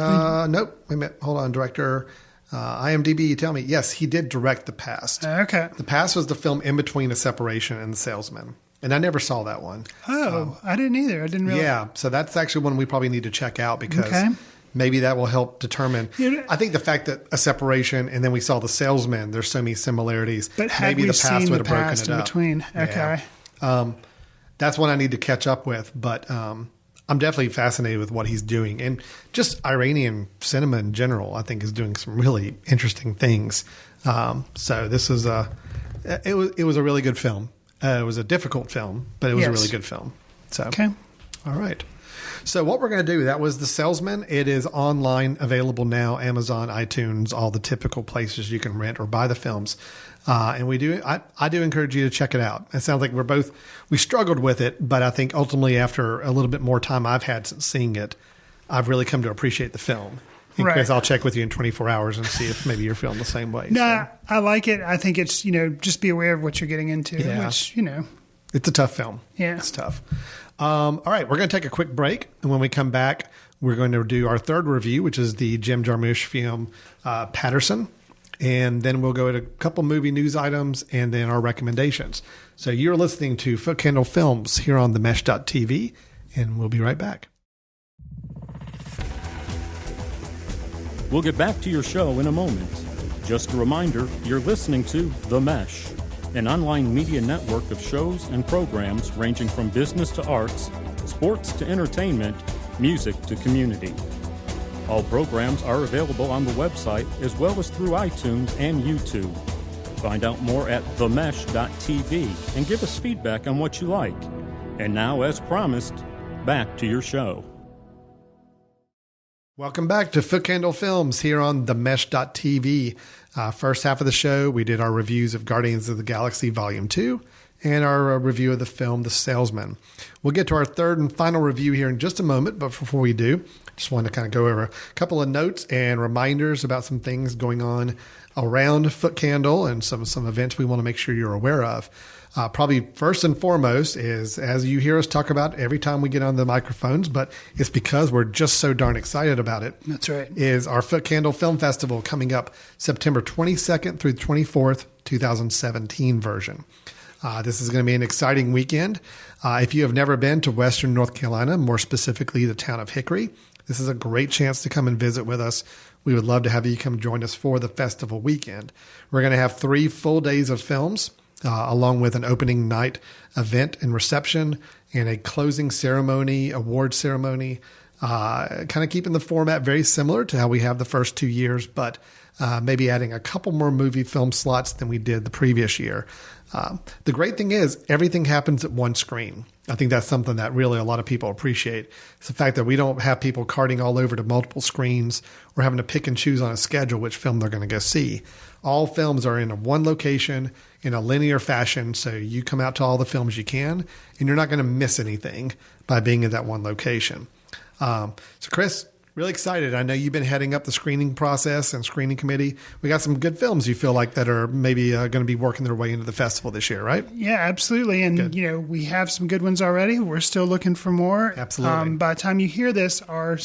S2: Nope. Wait a minute. Hold on, director. IMDb, tell me. Yes, he did direct The Past.
S3: Okay.
S2: The Past was the film in between A Separation and The Salesman. And I never saw that one.
S3: Oh, I didn't either. I didn't realize.
S2: Yeah, so that's actually one we probably need to check out, because maybe that will help determine. I think the fact that A Separation and then we saw The Salesman, there's so many similarities.
S3: But
S2: maybe
S3: The
S2: Past would have broken it
S3: in
S2: up.
S3: between. Okay.
S2: Yeah. That's one I need to catch up with, but I'm definitely fascinated with what he's doing. And just Iranian cinema in general, I think, is doing some really interesting things. So this is it was a really good film. It was a difficult film, but it was a really good film. So, all right. So what we're going to do, that was The Salesman. It is online, available now, Amazon, iTunes, all the typical places you can rent or buy the films. And I do encourage you to check it out. It sounds like we struggled with it, but I think ultimately after a little bit more time I've had since seeing it, I've really come to appreciate the film. And Chris, I'll check with you in 24 hours and see if maybe you're feeling the same way.
S3: No, I like it. I think it's, just be aware of what you're getting into, which,
S2: It's a tough film.
S3: Yeah.
S2: It's tough. All right, we're going to take a quick break. And when we come back, we're going to do our third review, which is the Jim Jarmusch film Paterson. And then we'll go to a couple movie news items and then our recommendations. So you're listening to Footcandle Films here on themesh.tv, and we'll be right back.
S1: We'll get back to your show in a moment. Just a reminder, you're listening to The Mesh, an online media network of shows and programs ranging from business to arts, sports to entertainment, music to community. All programs are available on the website as well as through iTunes and YouTube. Find out more at themesh.tv and give us feedback on what you like. And now, as promised, back to your show.
S2: Welcome back to Footcandle Films here on themesh.tv. First half of the show, we did our reviews of Guardians of the Galaxy Volume 2 and our review of the film The Salesman. We'll get to our third and final review here in just a moment, but before we do, just want to kind of go over a couple of notes and reminders about some things going on around Footcandle and some events we want to make sure you're aware of. Probably first and foremost is, as you hear us talk about every time we get on the microphones, but it's because we're just so darn excited about it.
S3: That's right.
S2: Is our Footcandle Film Festival coming up September 22nd through 24th, 2017 version. This is going to be an exciting weekend. If you have never been to Western North Carolina, more specifically the town of Hickory, this is a great chance to come and visit with us. We would love to have you come join us for the festival weekend. We're going to have 3 full days of films, along with an opening night event and reception and a closing ceremony, award ceremony, kind of keeping the format very similar to how we have the first 2 years, but maybe adding a couple more movie film slots than we did the previous year. The great thing is everything happens at one screen. I think that's something that really a lot of people appreciate. It's the fact that we don't have people carting all over to multiple screens or having to pick and choose on a schedule which film they're going to go see. All films are in one location in a linear fashion, so you come out to all the films you can, and you're not going to miss anything by being in that one location. So Chris, really excited. I know you've been heading up the screening process and screening committee. We got some good films you feel like that are maybe going to be working their way into the festival this year, right?
S3: Yeah, absolutely. And,
S2: Good.
S3: we have some good ones already. We're still looking for more.
S2: Absolutely.
S3: By the time you hear this, our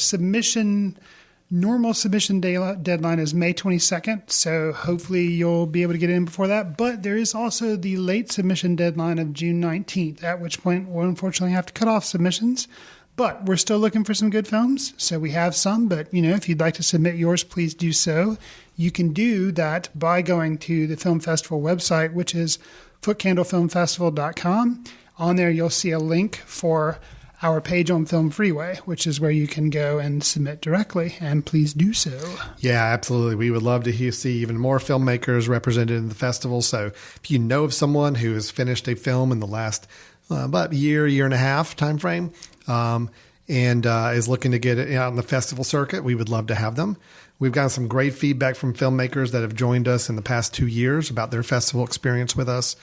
S3: normal submission deadline is May 22nd. So hopefully you'll be able to get in before that. But there is also the late submission deadline of June 19th, at which point we'll unfortunately have to cut off submissions. But we're still looking for some good films. So we have some, but if you'd like to submit yours, please do so. You can do that by going to the film festival website, which is footcandlefilmfestival.com. On there, you'll see a link for our page on Film Freeway, which is where you can go and submit directly, and please do so.
S2: Yeah, absolutely. We would love to see even more filmmakers represented in the festival. So if you know of someone who has finished a film in the last about year and a half time frame, and is looking to get it out on the festival circuit, we would love to have them. We've gotten some great feedback from filmmakers that have joined us in the past 2 years about their festival experience with us,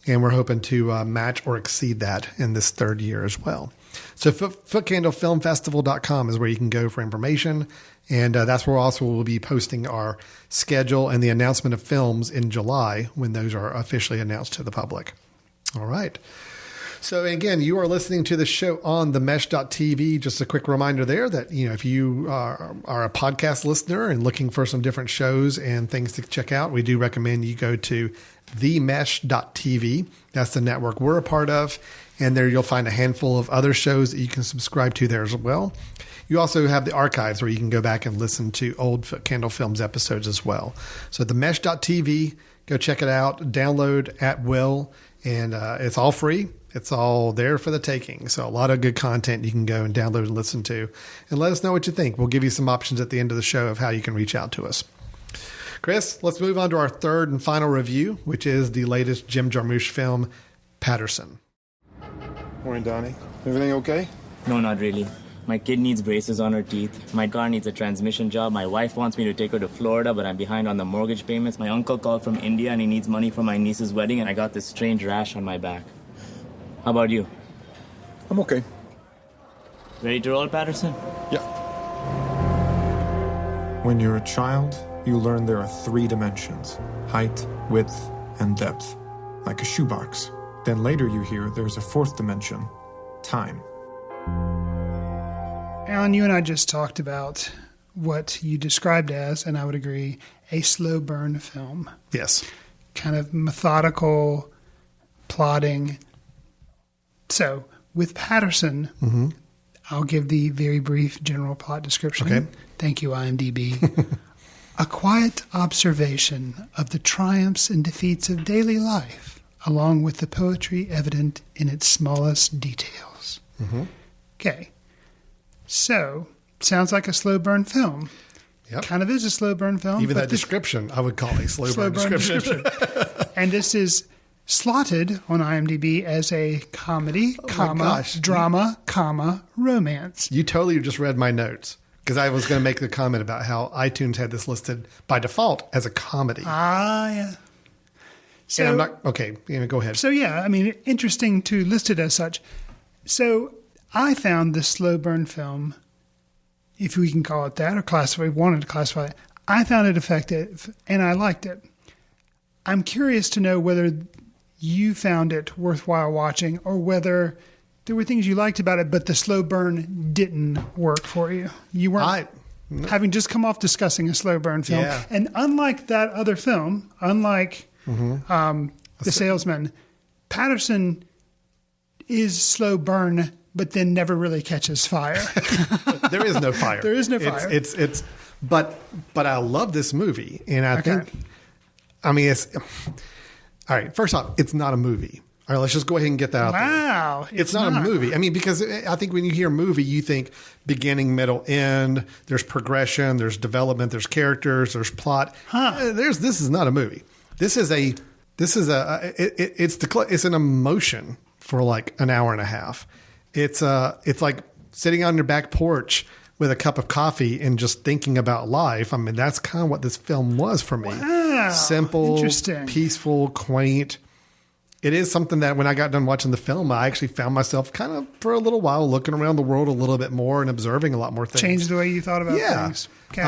S2: and we're hoping to match or exceed that in this third year as well. So footcandlefilmfestival.com is where you can go for information, and that's where also we'll be posting our schedule and the announcement of films in July when those are officially announced to the public. All right. So again, you are listening to the show on themesh.tv. Just a quick reminder there that, if you are a podcast listener and looking for some different shows and things to check out, we do recommend you go to themesh.tv. That's the network we're a part of. And there you'll find a handful of other shows that you can subscribe to there as well. You also have the archives where you can go back and listen to old Footcandle Films episodes as well. So themesh.tv, go check it out, download at will, and it's all free. It's all there for the taking. So a lot of good content you can go and download and listen to. And let us know what you think. We'll give you some options at the end of the show of how you can reach out to us. Chris, let's move on to our third and final review, which is the latest Jim Jarmusch film, Paterson.
S9: Morning, Donnie. Everything okay?
S10: No, not really. My kid needs braces on her teeth. My car needs a transmission job. My wife wants me to take her to Florida, but I'm behind on the mortgage payments. My uncle called from India and he needs money for my niece's wedding, and I got this strange rash on my back. How about you?
S9: I'm okay.
S10: Ready to roll, Paterson?
S9: Yeah. When you're a child, you learn there are 3 dimensions: height, width, and depth. Like a shoebox. Then later you hear there's a fourth dimension, time.
S3: Alan, you and I just talked about what you described as, and I would agree, a slow burn film.
S2: Yes.
S3: Kind of methodical, plotting. So, with Paterson, I'll give the very brief general plot description.
S2: Okay.
S3: Thank you, IMDb. A quiet observation of the triumphs and defeats of daily life, along with the poetry evident in its smallest details. Okay. So, sounds like a slow burn film.
S2: Yep.
S3: Kind of is a slow burn film.
S2: Even that description, I would call a slow burn description.
S3: And this is slotted on IMDb as a comedy, drama, romance.
S2: You totally just read my notes because I was going to make the comment about how iTunes had this listed by default as a comedy.
S3: Ah, yeah. So,
S2: and I'm not, okay, go ahead.
S3: So, yeah, I mean, interesting to list it as such. So, I found this slow burn film, if we can call it that, or wanted to classify it, I found it effective and I liked it. I'm curious to know whether you found it worthwhile watching or whether there were things you liked about it, but the slow burn didn't work for you. You weren't having just come off discussing a slow burn film.
S2: Yeah.
S3: And unlike that other film, unlike The Salesman, Paterson is slow burn, but then never really catches fire.
S2: There is no fire.
S3: There is no fire.
S2: It's but I love this movie. And I think, I mean, it's, all right, first off, it's not a movie. All right, let's just go ahead and get that out there.
S3: Wow.
S2: It's not a movie. I mean, because I think when you hear movie, you think beginning, middle, end. There's progression, there's development, there's characters, there's plot. This is not a movie. It's an emotion for like an hour and a half. It's like sitting on your back porch with a cup of coffee and just thinking about life. I mean, that's kind of what this film was for me.
S3: Wow.
S2: Simple, peaceful, quaint. It is something that when I got done watching the film, I actually found myself kind of for a little while looking around the world a little bit more and observing a lot more things.
S3: Changed the way you thought about things. Okay.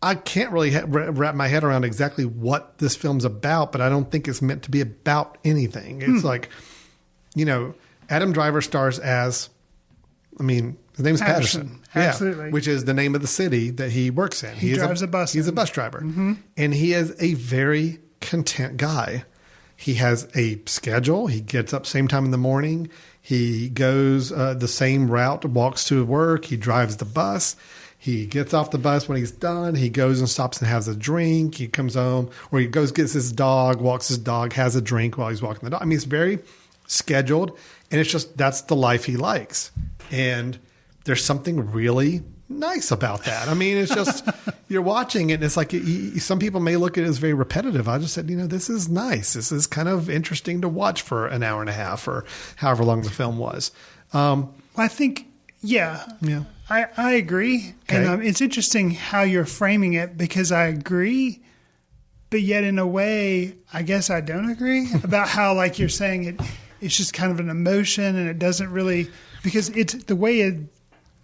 S2: I can't really wrap my head around exactly what this film's about, but I don't think it's meant to be about anything. It's like, Adam Driver stars as, his name is Paterson.
S3: Absolutely.
S2: Yeah, which is the name of the city that he works in.
S3: He drives a bus.
S2: He's a bus driver. And he is a very content guy. He has a schedule. He gets up same time in the morning. He goes the same route, walks to work. He drives the bus. He gets off the bus when he's done. He goes and stops and has a drink. He comes home, or he goes, gets his dog, walks his dog, has a drink while he's walking the dog. I mean, it's very scheduled, and it's just, that's the life he likes. And there's something really nice about that. I mean, it's just, you're watching it and it's like, some people may look at it as very repetitive. I just said, this is nice. This is kind of interesting to watch for an hour and a half or however long the film was.
S3: I think, I agree.
S2: Okay.
S3: And it's interesting how you're framing it because I agree, but yet in a way, I guess I don't agree about how, like you're saying, it's just kind of an emotion and it doesn't really, because it's the way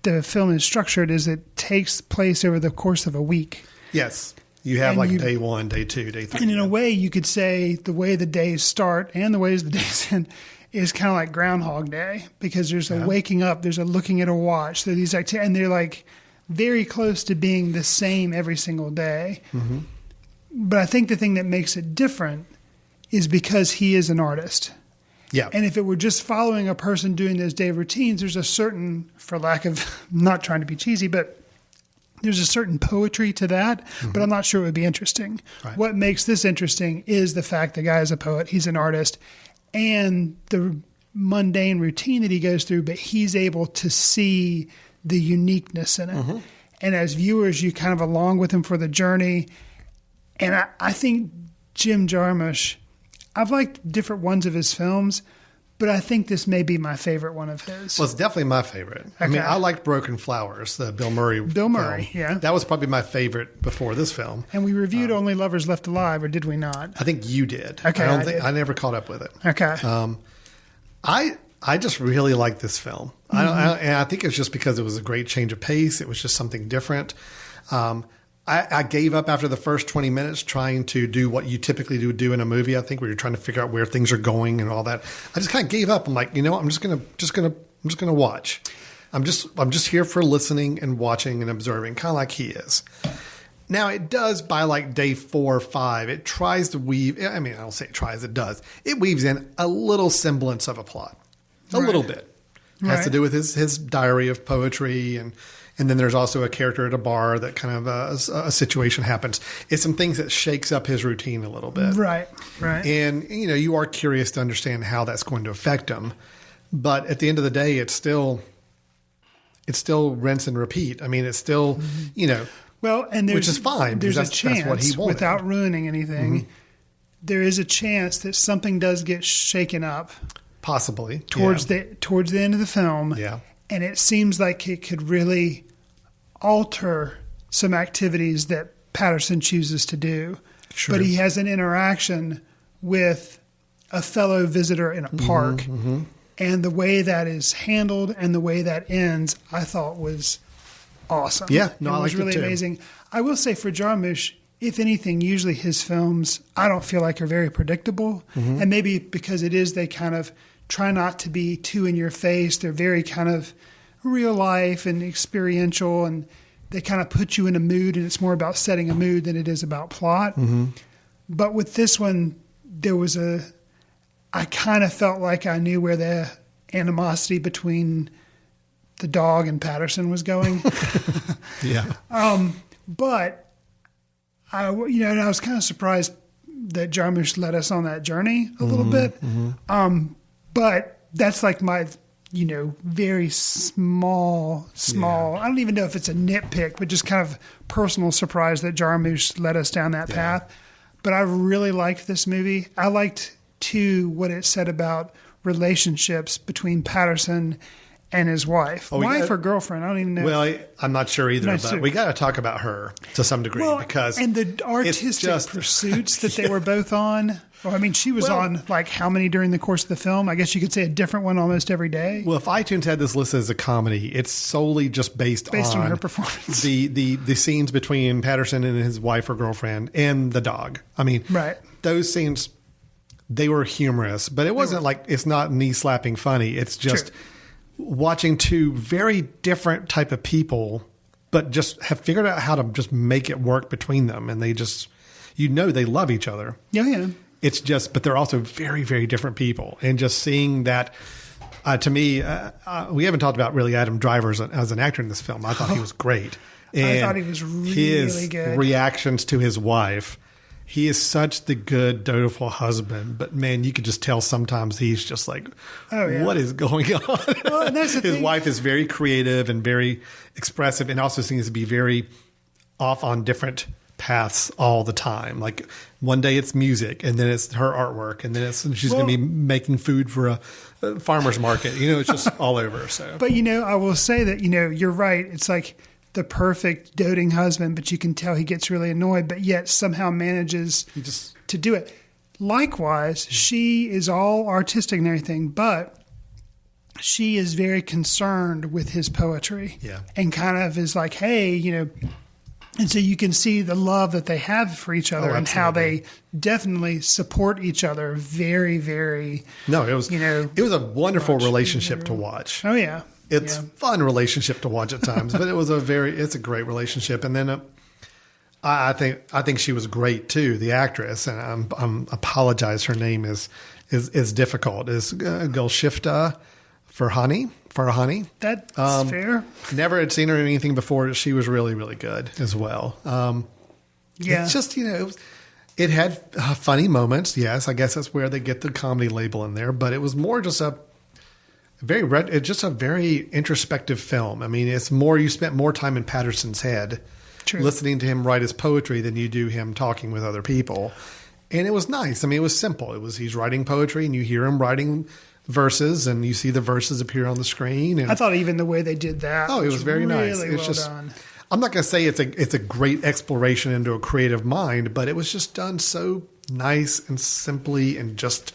S3: the film is structured is it takes place over the course of a week.
S2: Yes. You have day one, day two, day three.
S3: And in a way, you could say the way the days start and the ways the days end is kind of like Groundhog Day because there's a waking up, there's a looking at a watch, there are these activities, and they're like very close to being the same every single day. Mm-hmm. But I think the thing that makes it different is because he is an artist.
S2: Yeah.
S3: And if it were just following a person doing those day routines, there's a certain, for lack of, not trying to be cheesy, but there's a certain poetry to that, but I'm not sure it would be interesting. Right. What makes this interesting is the fact the guy is a poet, he's an artist, and the mundane routine that he goes through, but he's able to see the uniqueness in it. Mm-hmm. And as viewers, you kind of along with him for the journey. And I think Jim Jarmusch, I've liked different ones of his films, but I think this may be my favorite one of his.
S2: Well, it's definitely my favorite. Okay. I mean, I liked Broken Flowers, the Bill Murray film.
S3: Yeah.
S2: That was probably my favorite before this film.
S3: And we reviewed Only Lovers Left Alive, or did we not?
S2: I think you did.
S3: Okay,
S2: I never caught up with it.
S3: Okay.
S2: I just really like this film. And I think it's just because it was a great change of pace. It was just something different. I gave up after the first 20 minutes trying to do what you typically do in a movie. I think where you're trying to figure out where things are going and all that. I just kind of gave up. I'm like, I'm just gonna watch. I'm just here for listening and watching and observing, kind of like he is. Now it does by like day 4 or 5. It tries to weave. I mean, I don't say it tries. It does. It weaves in a little semblance of a plot, a little bit. It has to do with his diary of poetry and then there's also a character at a bar that kind of a situation happens. It's some things that shakes up his routine a little bit.
S3: Right.
S2: And, you are curious to understand how that's going to affect him. But at the end of the day, it's still rinse and repeat. I mean, it's still,
S3: Well, and
S2: which is fine.
S3: There's
S2: that's,
S3: a chance,
S2: that's what he wanted.
S3: without ruining anything, there is a chance that something does get shaken up.
S2: Possibly.
S3: Towards the end of the film.
S2: Yeah.
S3: And it seems like it could really alter some activities that Paterson chooses to do.
S2: Sure.
S3: But he has an interaction with a fellow visitor in a park. And the way that is handled and the way that ends, I thought was awesome.
S2: Yeah, no, I
S3: it was
S2: liked it
S3: really
S2: too.
S3: amazing. I will say for Jarmusch, if anything, usually his films, I don't feel like are very predictable. And maybe because it is, they kind of try not to be too in your face. They're very kind of real life and experiential, and they kind of put you in a mood, and it's more about setting a mood than it is about plot. But with this one, I kind of felt like I knew where the animosity between the dog and Paterson was going.
S2: Yeah.
S3: But I was kind of surprised that Jarmusch led us on that journey a little bit. But that's like my, very small. I don't even know if it's a nitpick, but just kind of personal surprise that Jarmusch led us down that path. But I really liked this movie. I liked, too, what it said about relationships between Paterson and his wife. Wife or girlfriend? I don't even know.
S2: Well, I'm not sure either, but we got to talk about her to some degree because
S3: and the artistic pursuits that they were both on. Well, I mean, she was on like how many during the course of the film? I guess you could say a different one almost every day.
S2: Well, if iTunes had this listed as a comedy, it's solely just based on
S3: her performance.
S2: The scenes between Paterson and his wife or girlfriend and the dog. I mean, those scenes, they were humorous, but it wasn't like it's not knee slapping funny. It's just watching two very different type of people, but just have figured out how to just make it work between them. And they just, they love each other.
S3: Yeah.
S2: It's just, but they're also very, very different people. And just seeing that, to me, we haven't talked about really Adam Driver as an actor in this film. I thought he was great. And
S3: I thought he was really good.
S2: His reactions to his wife, he is such the good, dutiful husband. But man, you could just tell sometimes he's just like, what is going on?
S3: Well, and that's the
S2: his
S3: thing.
S2: wife is very creative and very expressive, and also seems to be very off on different paths all the time. Like one day it's music, and then it's her artwork, and then she's going to be making food for a farmer's market. It's just all over. So,
S3: but I will say that you're right. It's like the perfect doting husband, but you can tell he gets really annoyed, but yet somehow manages to do it. Likewise, she is all artistic and everything, but she is very concerned with his poetry and kind of is like, hey, and so you can see the love that they have for each other and how they definitely support each other very, very.
S2: No, it was a wonderful relationship to watch.
S3: Oh yeah.
S2: It's fun relationship to watch at times, but it's a great relationship. And then I think she was great too, the actress. And I'm apologize. Her name is difficult. Is Gulshifta Farahani.
S3: That's fair.
S2: Never had seen her in anything before. She was really, really good as well. It's just, it had funny moments. Yes, I guess that's where they get the comedy label in there. But it was more just a very introspective film. I mean, it's more, you spent more time in Paterson's head listening to him write his poetry than you do him talking with other people. And it was nice. I mean, it was simple. He's writing poetry and you hear him writing verses and you see the verses appear on the screen. And
S3: I thought even the way they did that.
S2: Oh, it was very
S3: really
S2: nice. It's
S3: well
S2: just
S3: done.
S2: I'm not going to say it's a great exploration into a creative mind, but it was just done so nice and simply, and just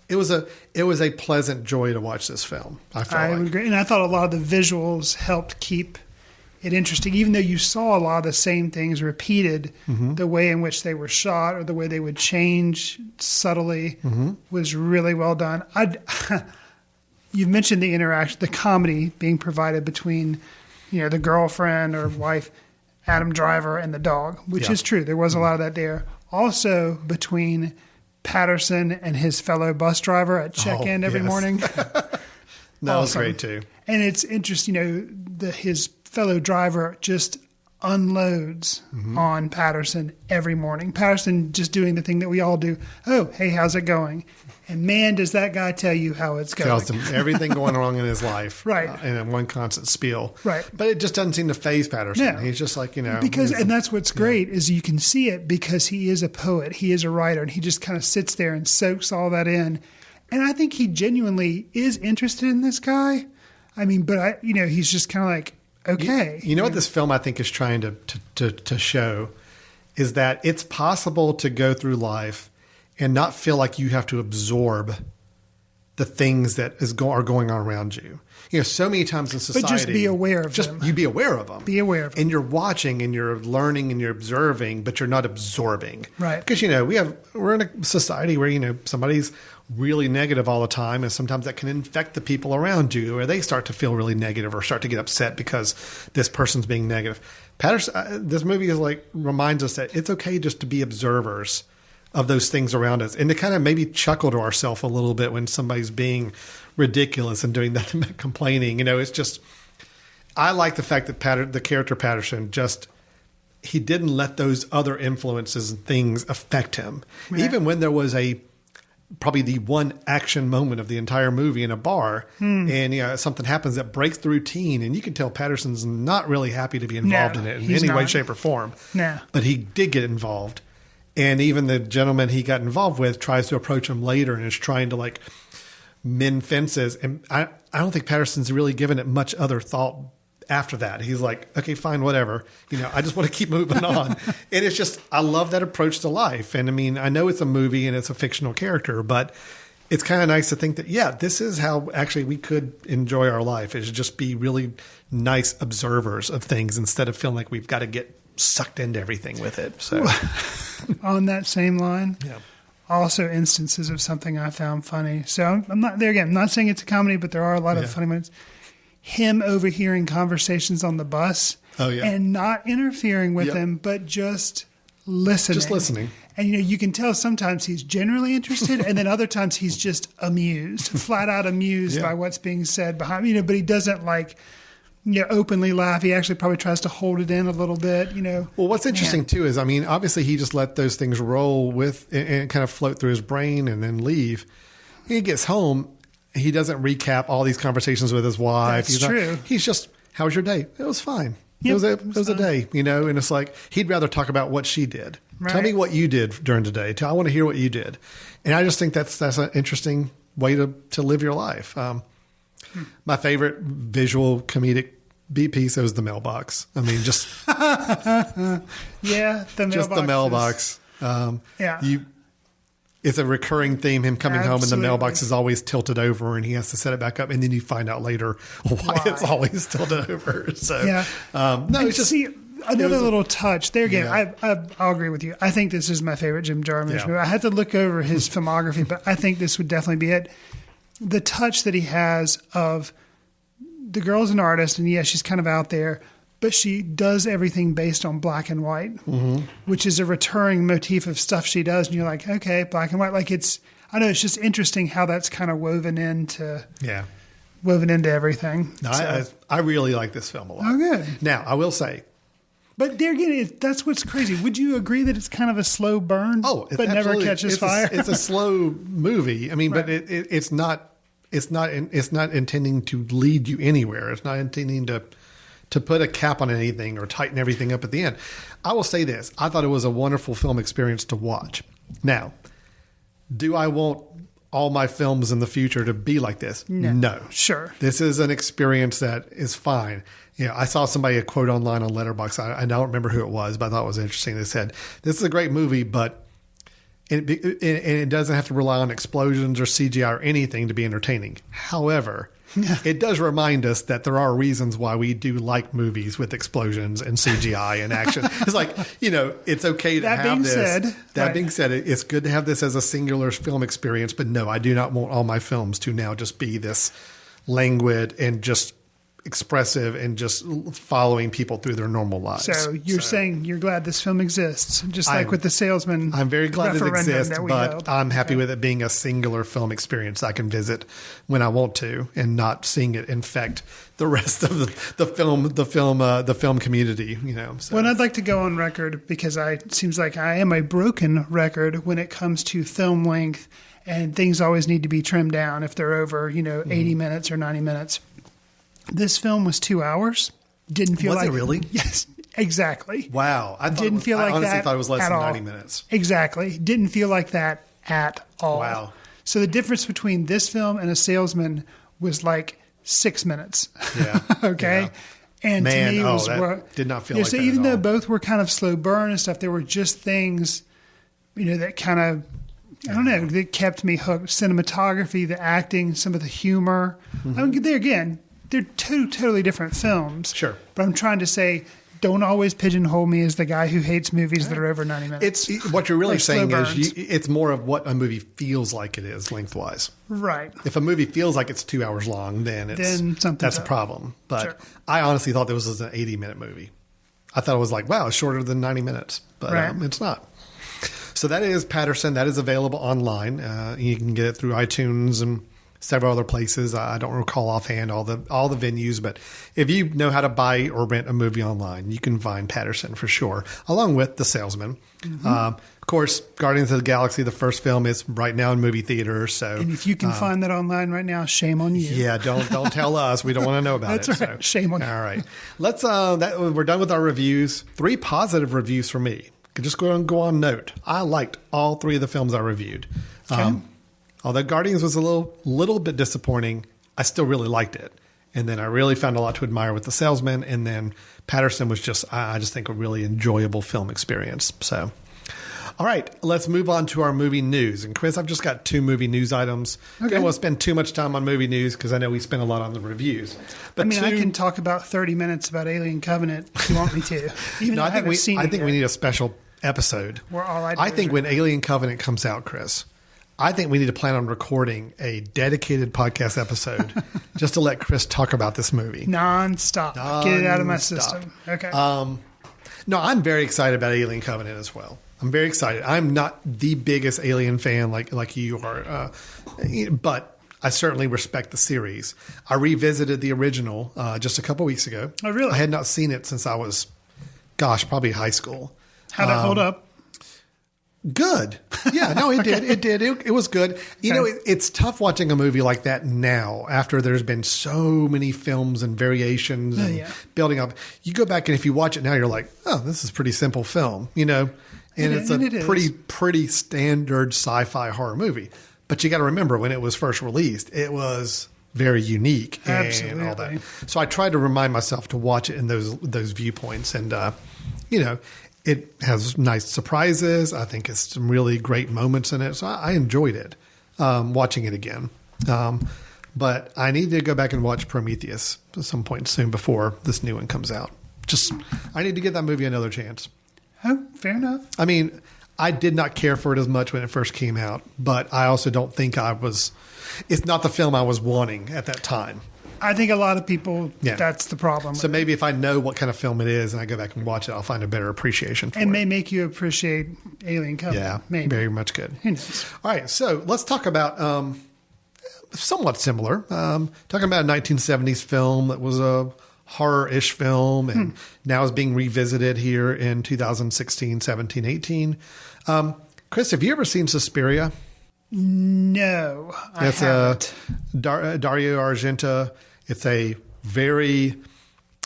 S2: it was a pleasant joy to watch this film. I would agree,
S3: and I thought a lot of the visuals helped keep it interesting, even though you saw a lot of the same things repeated. The way in which they were shot or the way they would change subtly was really well done. You've mentioned the interaction, the comedy being provided between, the girlfriend or wife, Adam Driver, and the dog, which is true. There was a lot of that there. Also between Patterson and his fellow bus driver at check-in every morning.
S2: That was great too.
S3: And it's interesting, his fellow driver just unloads on Patterson every morning. Patterson just doing the thing that we all do. Oh, hey, how's it going? And man, does that guy tell you how it's going.
S2: Tells him everything going wrong in his life.
S3: Right.
S2: In one constant spiel.
S3: Right.
S2: But it just doesn't seem to faze Patterson.
S3: No.
S2: He's just like,
S3: Because, and that's what's great is you can see it because he is a poet. He is a writer. And he just kind of sits there and soaks all that in. And I think he genuinely is interested in this guy. I mean, but he's just kind of like, okay.
S2: You know what this film I think is trying to show is that it's possible to go through life and not feel like you have to absorb the things that are going on around you. So many times in society.
S3: But just be aware of them.
S2: You be aware of them.
S3: Be aware of them.
S2: And you're watching and you're learning and you're observing, but you're not absorbing.
S3: Right.
S2: Because, we're in a society where, somebody's really negative all the time. And sometimes that can infect the people around you or they start to feel really negative or start to get upset because this person's being negative. Patterson, this movie reminds us that it's okay just to be observers of those things around us and to kind of maybe chuckle to ourselves a little bit when somebody's being ridiculous and doing that and complaining. It's just, I like the fact that the character Patterson he didn't let those other influences and things affect him. Right. Even when there was probably the one action moment of the entire movie in a bar and something happens that breaks the routine and you can tell Patterson's not really happy to be involved in it in any way, shape or form.
S3: No.
S2: But he did get involved. And even the gentleman he got involved with tries to approach him later and is trying to mend fences. And I don't think Patterson's really given it much other thought after that. He's like, okay, fine, whatever. I just want to keep moving on. And it's just, I love that approach to life. And I mean, I know it's a movie and it's a fictional character, but it's kind of nice to think that, this is how actually we could enjoy our life, is just be really nice observers of things instead of feeling like we've got to get sucked into everything with it. So
S3: on that same line, also instances of something I found funny. So I'm not there again. I'm not saying it's a comedy, but there are a lot of funny moments. Him overhearing conversations on the bus and not interfering with them, but just listening.
S2: Just listening.
S3: And, you can tell sometimes he's generally interested and then other times he's just amused, flat out amused by what's being said behind, but he doesn't openly laugh. He actually probably tries to hold it in a little bit,
S2: Well, what's interesting too is, obviously he just let those things roll and kind of float through his brain and then leave. He gets home. He doesn't recap all these conversations with his wife.
S3: That's true.
S2: He's just, how was your day? It was fine.
S3: Yep,
S2: it was a day, and it's like, he'd rather talk about what she did. Right. Tell me what you did during the day. I want to hear what you did. And I just think that's an interesting way to live your life. My favorite visual comedic beat piece was the mailbox. I mean, just
S3: the mailbox.
S2: Just the mailbox. It's a recurring theme. Him coming home and the mailbox is always tilted over, and he has to set it back up, and then you find out later why it's always tilted over. So it's just
S3: another little touch there again. I'll agree with you. I think this is my favorite Jim Jarmusch movie. I had to look over his filmography, but I think this would definitely be it. The touch that he has of the girl's an artist, and she's kind of out there, but she does everything based on black and white, which is a recurring motif of stuff she does. And you're like, okay, black and white. It's just interesting how that's kind of woven into everything.
S2: No, I really like this film a lot.
S3: Oh, good.
S2: Now, I will say.
S3: But there again, that's what's crazy. Would you agree that it's kind of a slow burn?
S2: Oh,
S3: but never catches fire?
S2: It's a slow movie. I mean, but it's not intending to lead you anywhere. It's not intending to put a cap on anything or tighten everything up at the end. I will say this. I thought it was a wonderful film experience to watch. Now, do I want all my films in the future to be like this? No.
S3: Sure.
S2: This is an experience that is fine. I saw a quote online on Letterboxd. I don't remember who it was, but I thought it was interesting. They said, this is a great movie, but and it doesn't have to rely on explosions or CGI or anything to be entertaining. However, it does remind us that there are reasons why we do like movies with explosions and CGI and action. It's like, it's okay to have this. That being said, it's good to have this as a singular film experience. But no, I do not want all my films to now just be this languid and just expressive and just following people through their normal lives.
S3: So you're saying you're glad this film exists, just like with the Salesman.
S2: I'm very glad it exists, but I'm happy with it being a singular film experience I can visit when I want to, and not seeing it infect the rest of the film community. So.
S3: Well, I'd like to go on record because it seems like I am a broken record when it comes to film length, and things always need to be trimmed down if they're over 80 minutes or 90 minutes. This film was 2 hours. Didn't feel like
S2: it really?
S3: Yes, exactly.
S2: Wow, I honestly thought it was less than 90 minutes.
S3: Exactly, didn't feel like that at all.
S2: Wow.
S3: So the difference between this film and A Salesman was like 6 minutes.
S2: Yeah.
S3: Okay. Yeah. And to me,
S2: that did not feel like
S3: so
S2: that
S3: even
S2: at
S3: though
S2: all.
S3: both were kind of slow burn and stuff, there were just things, that kind of. I don't know. That kept me hooked. Cinematography, the acting, some of the humor.
S2: Mm-hmm.
S3: I mean, they're two totally different films.
S2: Sure.
S3: But I'm trying to say, don't always pigeonhole me as the guy who hates movies that are over 90 minutes.
S2: What you're really saying is it's more of what a movie feels like it is lengthwise.
S3: Right.
S2: If a movie feels like it's 2 hours long, that's a problem. But
S3: sure.
S2: I honestly thought this was an 80-minute movie. I thought it was like, wow, it's shorter than 90 minutes. But it's not. So that is Paterson. That is available online. You can get it through iTunes and several other places. I don't recall offhand all the venues, but if you know how to buy or rent a movie online, you can find Paterson for sure, along with The Salesman. Mm-hmm. Of course, Guardians of the Galaxy, the first film, is right now in movie theaters. So,
S3: and if you can find that online right now, shame on you.
S2: Yeah, don't tell us. We don't want to know about
S3: That's
S2: it.
S3: Right. So. Shame on you.
S2: All right, let's. We're done with our reviews. 3 positive reviews for me. Just go on note. I liked all 3 of the films I reviewed.
S3: Okay.
S2: Although Guardians was a little bit disappointing, I still really liked it. And then I really found a lot to admire with The Salesman. And then Paterson was I just think, a really enjoyable film experience. So, all right, let's move on to our movie news. And Chris, I've just got 2 movie news items. Okay. I don't want to spend too much time on movie news because I know we spend a lot on the reviews. But
S3: I can talk about 30 minutes about Alien Covenant if you want me to. Even though I think
S2: we need a special episode.
S3: Where all
S2: I think when Alien Covenant comes out, Chris, I think we need to plan on recording a dedicated podcast episode just to let Chris talk about this movie.
S3: Non-stop. Get it out of my system. Okay.
S2: No, I'm very excited about Alien Covenant as well. I'm very excited. I'm not the biggest Alien fan like you are, but I certainly respect the series. I revisited the original just a couple weeks ago.
S3: Oh, really?
S2: I had not seen it since I was, probably high school.
S3: How'd it hold up?
S2: Good. Yeah, no, it did. It did. It was good. It's tough watching a movie like that now after there's been so many films and variations and building up. You go back and if you watch it now, you're like, oh, this is a pretty simple film, and it's a pretty standard sci-fi horror movie. But you got to remember when it was first released, it was very unique and all that. So I tried to remind myself to watch it in those viewpoints, and it has nice surprises. I think it's some really great moments in it. So I enjoyed it, watching it again. But I need to go back and watch Prometheus at some point soon before this new one comes out. I need to give that movie another chance.
S3: Oh, fair enough.
S2: I mean, I did not care for it as much when it first came out, but I also don't think it's not the film I was wanting at that time.
S3: I think a lot of people, that's the problem.
S2: So maybe if I know what kind of film it is and I go back and watch it, I'll find a better appreciation for it.
S3: And may make you appreciate Alien Covenant.
S2: Yeah,
S3: maybe.
S2: Very much good.
S3: Who knows?
S2: All right, so let's talk about somewhat similar. Talking about a 1970s film that was a horror-ish film and now is being revisited here in 2016, 17, 18. Chris, have you ever seen Suspiria?
S3: No, I haven't.
S2: Dario Argento. It's a very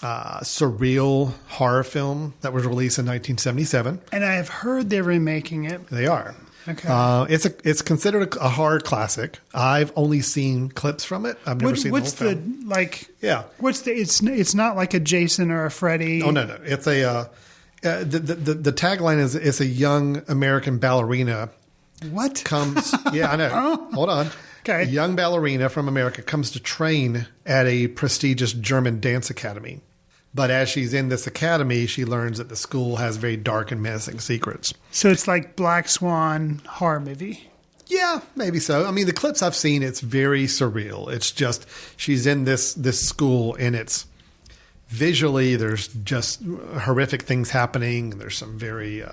S2: surreal horror film that was released in 1977.
S3: And I have heard they're remaking it.
S2: They are.
S3: Okay.
S2: It's considered a horror classic. I've only seen clips from it. I've never seen the whole film.
S3: It's not like a Jason or a Freddy.
S2: Oh, no. It's the tagline is it's a young American ballerina
S3: What?
S2: comes. Yeah, I know. Hold on.
S3: Okay.
S2: A young ballerina from America comes to train at a prestigious German dance academy. But as she's in this academy, she learns that the school has very dark and menacing secrets.
S3: So it's like Black Swan horror movie.
S2: Yeah, maybe so. I mean, the clips I've seen, it's very surreal. It's just she's in this school, and it's visually there's just horrific things happening. There's some very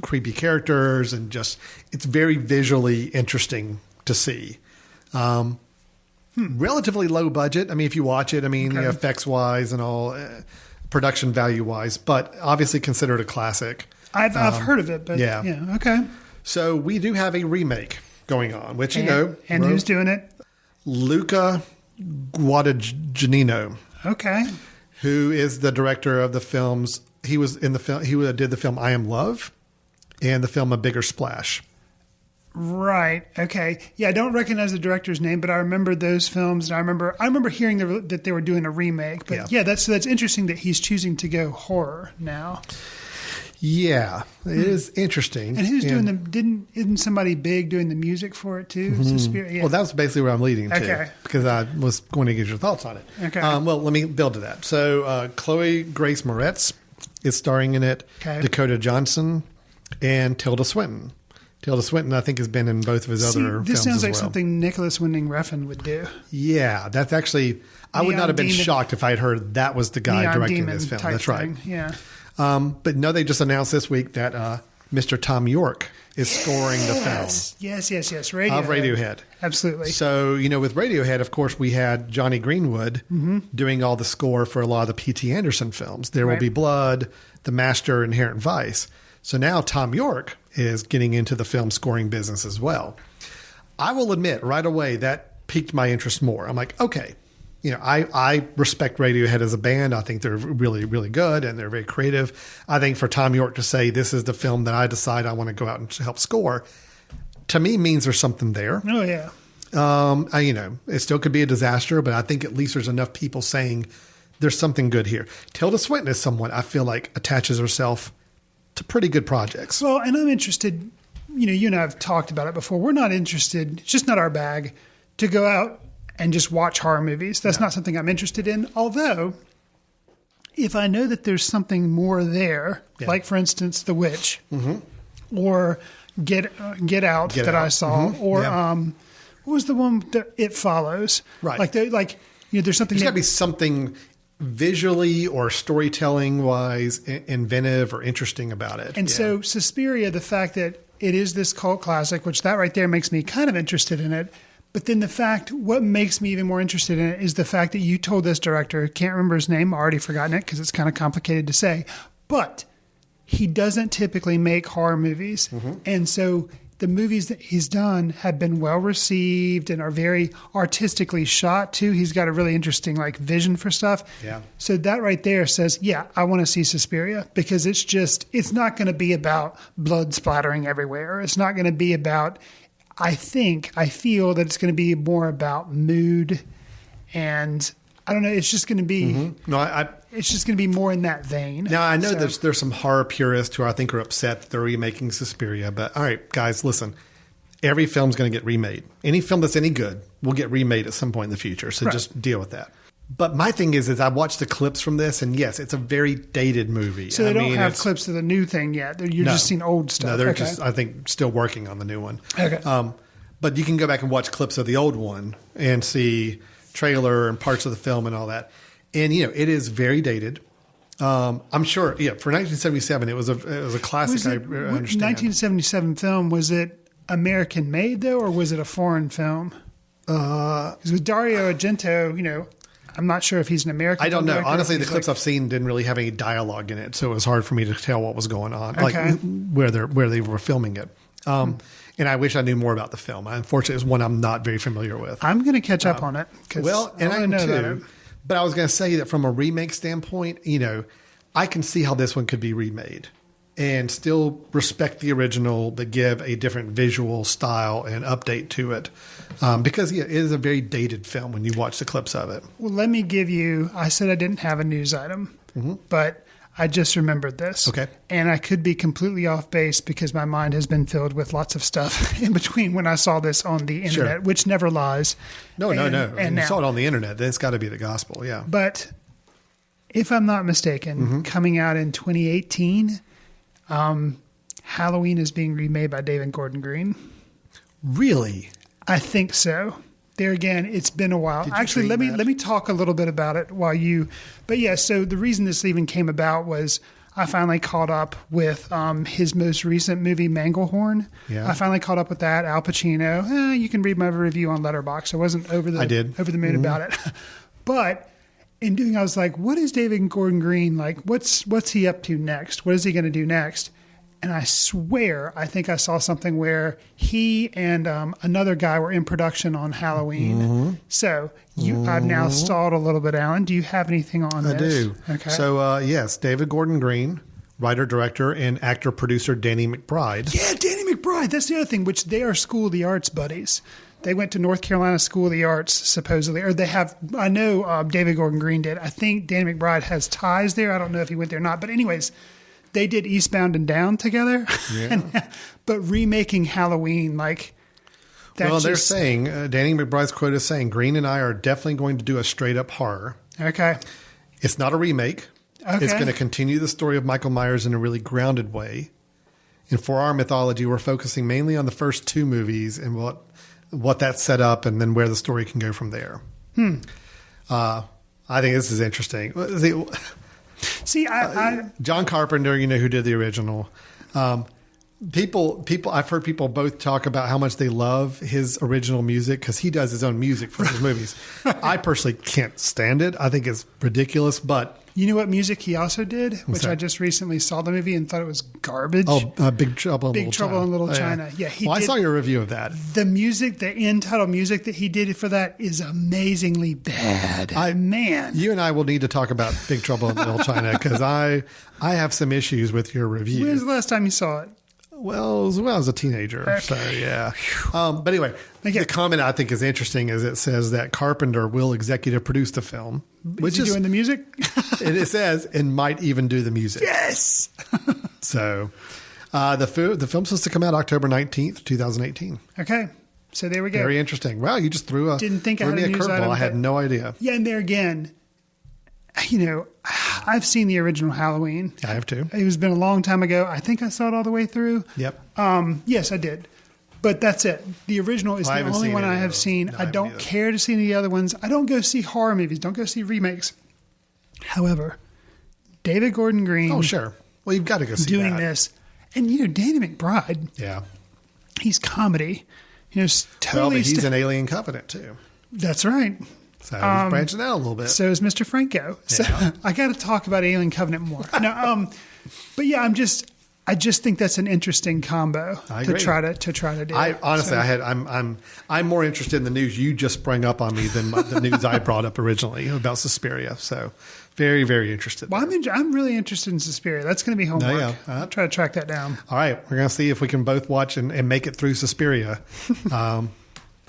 S2: creepy characters, and just it's very visually interesting to see. Relatively low budget. I mean, if you watch it, I mean, effects wise and all, production value wise, but obviously considered a classic.
S3: I've heard of it, but yeah, okay.
S2: So we do have a remake going on, which
S3: and who's doing it?
S2: Luca Guadagnino.
S3: Okay.
S2: Who is the director of the films? He was in the film. He did the film I Am Love, and the film A Bigger Splash.
S3: Right. Okay. Yeah, I don't recognize the director's name, but I remember those films, and I remember hearing that they were doing a remake. But yeah, that's interesting that he's choosing to go horror now.
S2: Yeah, it is interesting.
S3: And who's doing isn't somebody big doing the music for it too?
S2: Yeah. Well, that's basically where I'm leading to.
S3: Okay.
S2: Because I was going to get your thoughts on it.
S3: Okay.
S2: Well, let me build to that. So Chloe Grace Moretz is starring in it.
S3: Okay.
S2: Dakota Johnson and Tilda Swinton. Tilda Swinton, I think, has been in both of his other films.
S3: This sounds like
S2: as well.
S3: something Nicholas Winding Refn would do.
S2: Yeah, that's actually. I would not have been shocked if I had heard that was the guy directing this film. That's right.
S3: Yeah.
S2: But no, they just announced this week that Mr. Tom York is scoring the film.
S3: Yes. Radiohead.
S2: Of Radiohead.
S3: Absolutely.
S2: So, with Radiohead, of course, we had Johnny Greenwood doing all the score for a lot of the P.T. Anderson films. There Will Be Blood, The Master, Inherent Vice. So now Tom York is getting into the film scoring business as well. I will admit right away that piqued my interest more. I'm like, okay, I respect Radiohead as a band. I think they're really, really good and they're very creative. I think for Tom York to say this is the film that I decide I want to go out and help score, to me means there's something there.
S3: Oh, yeah.
S2: It still could be a disaster, but I think at least there's enough people saying there's something good here. Tilda Swinton is someone I feel like attaches herself to pretty good projects.
S3: Well, and I'm interested, you and I have talked about it before. We're not interested, it's just not our bag, to go out and just watch horror movies. That's not something I'm interested in. Although, if I know that there's something more there, like, for instance, The Witch, or Get Out that I saw, or what was the one that It Follows?
S2: Right.
S3: There's something.
S2: There's got to be something visually or storytelling wise inventive or interesting about it.
S3: And so Suspiria, the fact that it is this cult classic, which that right there makes me kind of interested in it. But then what makes me even more interested in it is the fact that you told this director, can't remember his name, already forgotten it because it's kind of complicated to say, but he doesn't typically make horror movies. And so the movies that he's done have been well received and are very artistically shot too. He's got a really interesting vision for stuff.
S2: Yeah.
S3: So that right there says, yeah, I want to see Suspiria because it's not going to be about blood splattering everywhere. It's not going to be about, I feel that it's going to be more about mood and I don't know. It's just going to be, it's just going to be more in that vein.
S2: Now, I know there's some horror purists who I think are upset that they're remaking Suspiria, but all right, guys, listen. Every film's going to get remade. Any film that's any good will get remade at some point in the future, so just deal with that. But my thing is I watched the clips from this, and yes, it's a very dated movie.
S3: So they don't have clips of the new thing yet. You're just seeing old stuff.
S2: No, they're just, I think, still working on the new one.
S3: Okay.
S2: But you can go back and watch clips of the old one and see trailer and parts of the film and all that. And, it is very dated. I'm sure, for 1977, it was a classic, I understand.
S3: 1977 film, was it American made, though, or was it a foreign film? Because with Dario Argento, I'm not sure if he's an American.
S2: I don't know. Honestly, the clips I've seen didn't really have any dialogue in it, so it was hard for me to tell what was going on, where they were filming it. And I wish I knew more about the film. Unfortunately, it's one I'm not very familiar with.
S3: I'm going to catch up on it.
S2: And I am too. But I was going to say that from a remake standpoint, I can see how this one could be remade and still respect the original, but give a different visual style and update to it. Because it is a very dated film when you watch the clips of it.
S3: Well, let me give you, I said I didn't have a news item, but I just remembered this.
S2: Okay.
S3: And I could be completely off base because my mind has been filled with lots of stuff in between when I saw this on the internet, which never lies.
S2: No.
S3: And
S2: You
S3: now.
S2: saw it on the internet. Then it's got to be the gospel. Yeah.
S3: But if I'm not mistaken, coming out in 2018, Halloween is being remade by David Gordon Green.
S2: Really?
S3: I think so. There again, it's been a while. Actually, let me talk a little bit about it while you. But yeah, so the reason this even came about was I finally caught up with his most recent movie, Manglehorn.
S2: Yeah.
S3: I finally caught up with that. Al Pacino. You can read my review on Letterboxd. I wasn't over the moon about it, but in doing, I was like, what is David Gordon Green like? What's he up to next? What is he going to do next? And I swear, I think I saw something where he and another guy were in production on Halloween. So I've now stalled a little bit, Alan. Do you have anything on this?
S2: I do.
S3: Okay.
S2: So, yes, David Gordon Green, writer, director, and actor, producer Danny McBride.
S3: Yeah, Danny McBride. That's the other thing, which they are School of the Arts buddies. They went to North Carolina School of the Arts, supposedly. Or they have, I know David Gordon Green did. I think Danny McBride has ties there. I don't know if he went there or not. But anyways, they did Eastbound and Down together.
S2: Yeah.
S3: But remaking Halloween, like, that's
S2: well, they're saying, Danny McBride's quote is saying, Green and I are definitely going to do a straight up horror.
S3: Okay.
S2: It's not a remake.
S3: Okay.
S2: It's going to continue the story of Michael Myers in a really grounded way. And for our mythology, we're focusing mainly on the first two movies and what that set up and then where the story can go from there. I think this is interesting.
S3: See,
S2: John Carpenter, who did the original. People. I've heard people both talk about how much they love his original music because he does his own music for his movies. I personally can't stand it. I think it's ridiculous. But
S3: you know what music he also did, which I just recently saw the movie and thought it was garbage.
S2: Big Trouble in
S3: Little China. Yeah,
S2: I saw your review of that.
S3: The music, the end title music that he did for that is amazingly bad. Man,
S2: you and I will need to talk about Big Trouble in Little China because I have some issues with your review.
S3: When was the last time you saw it?
S2: Well, as well as a teenager. Okay. So, yeah. But anyway, the comment I think is interesting is it says that Carpenter will executive produce the film.
S3: Is he doing the music?
S2: It says, and might even do the music.
S3: Yes!
S2: So, the film's supposed to come out October 19th, 2018.
S3: Okay. So there we go.
S2: Very interesting. Wow, you just threw me a curveball. I had no idea.
S3: Yeah, and there again, I've seen the original Halloween.
S2: I have too.
S3: It has been a long time ago. I think I saw it all the way through.
S2: Yep.
S3: Yes, I did. But that's it. The original is the only one I have seen. No, I don't care to see any of the other ones. I don't go see horror movies. Don't go see remakes. However, David Gordon Green.
S2: Oh, sure. Well, you've got to go see
S3: doing this. And, Danny McBride.
S2: Yeah.
S3: He's comedy. Totally.
S2: Well, but he's in Alien Covenant, too.
S3: That's right.
S2: So he's branching out a little bit.
S3: So is Mr. Franco. So I got to talk about Alien Covenant more. No, but yeah, I just think that's an interesting combo to try to do.
S2: Honestly, I'm more interested in the news you just sprung up on me than the news I brought up originally about Suspiria. So very, very interested.
S3: Well, I'm really interested in Suspiria. That's going to be homework.
S2: Yeah.
S3: I'll try to track that down.
S2: All right, we're going to see if we can both watch and make it through Suspiria.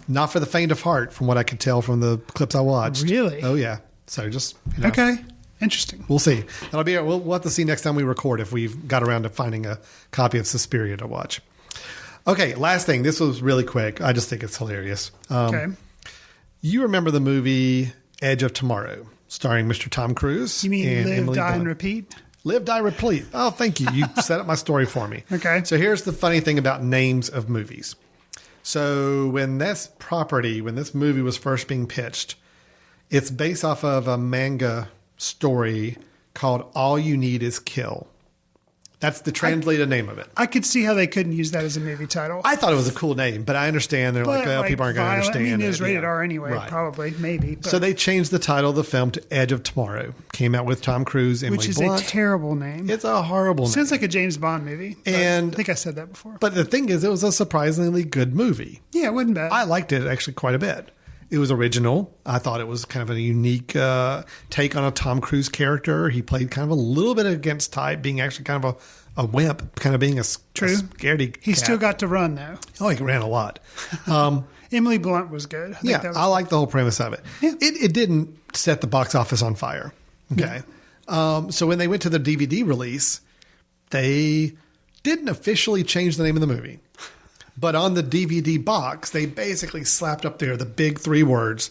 S2: Not for the faint of heart, from what I could tell from the clips I watched.
S3: Really?
S2: Oh, yeah. So just,
S3: Okay. Interesting.
S2: We'll see. That'll be. We'll have to see next time we record if we've got around to finding a copy of Suspiria to watch. Okay, last thing. This was really quick. I just think it's hilarious.
S3: Okay.
S2: You remember the movie Edge of Tomorrow, starring Mr. Tom Cruise?
S3: You mean
S2: and
S3: Live,
S2: Emily
S3: Die,
S2: Blunt.
S3: and Repeat?
S2: Live, Die, Repeat. Oh, thank you. You set up my story for me.
S3: Okay.
S2: So here's the funny thing about names of movies. So when this movie was first being pitched, it's based off of a manga story called All You Need Is Kill. That's the translated name of it.
S3: I could see how they couldn't use that as a movie title.
S2: I thought it was a cool name, but I understand they're like, well, people aren't going to understand it.
S3: I mean, it was rated R anyway, probably, maybe. But.
S2: So they changed the title of the film to Edge of Tomorrow. Came out with Tom Cruise, Emily Blunt.
S3: Which is a terrible name.
S2: It's a horrible name.
S3: Sounds like a James Bond movie. And I think I said that before.
S2: But the thing is, it was a surprisingly good movie.
S3: Yeah, it wasn't bad.
S2: I liked it actually quite a bit. It was original. I thought it was kind of a unique take on a Tom Cruise character. He played kind of a little bit against type, being actually kind of a wimp, kind of being a scaredy cat.
S3: He still got to run, though.
S2: Oh, he ran a lot.
S3: Emily Blunt was good.
S2: I like the whole premise of it.
S3: Yeah.
S2: It didn't set the box office on fire. Okay. So when they went to the DVD release, they didn't officially change the name of the movie. But on the DVD box, they basically slapped up there the big 3 words,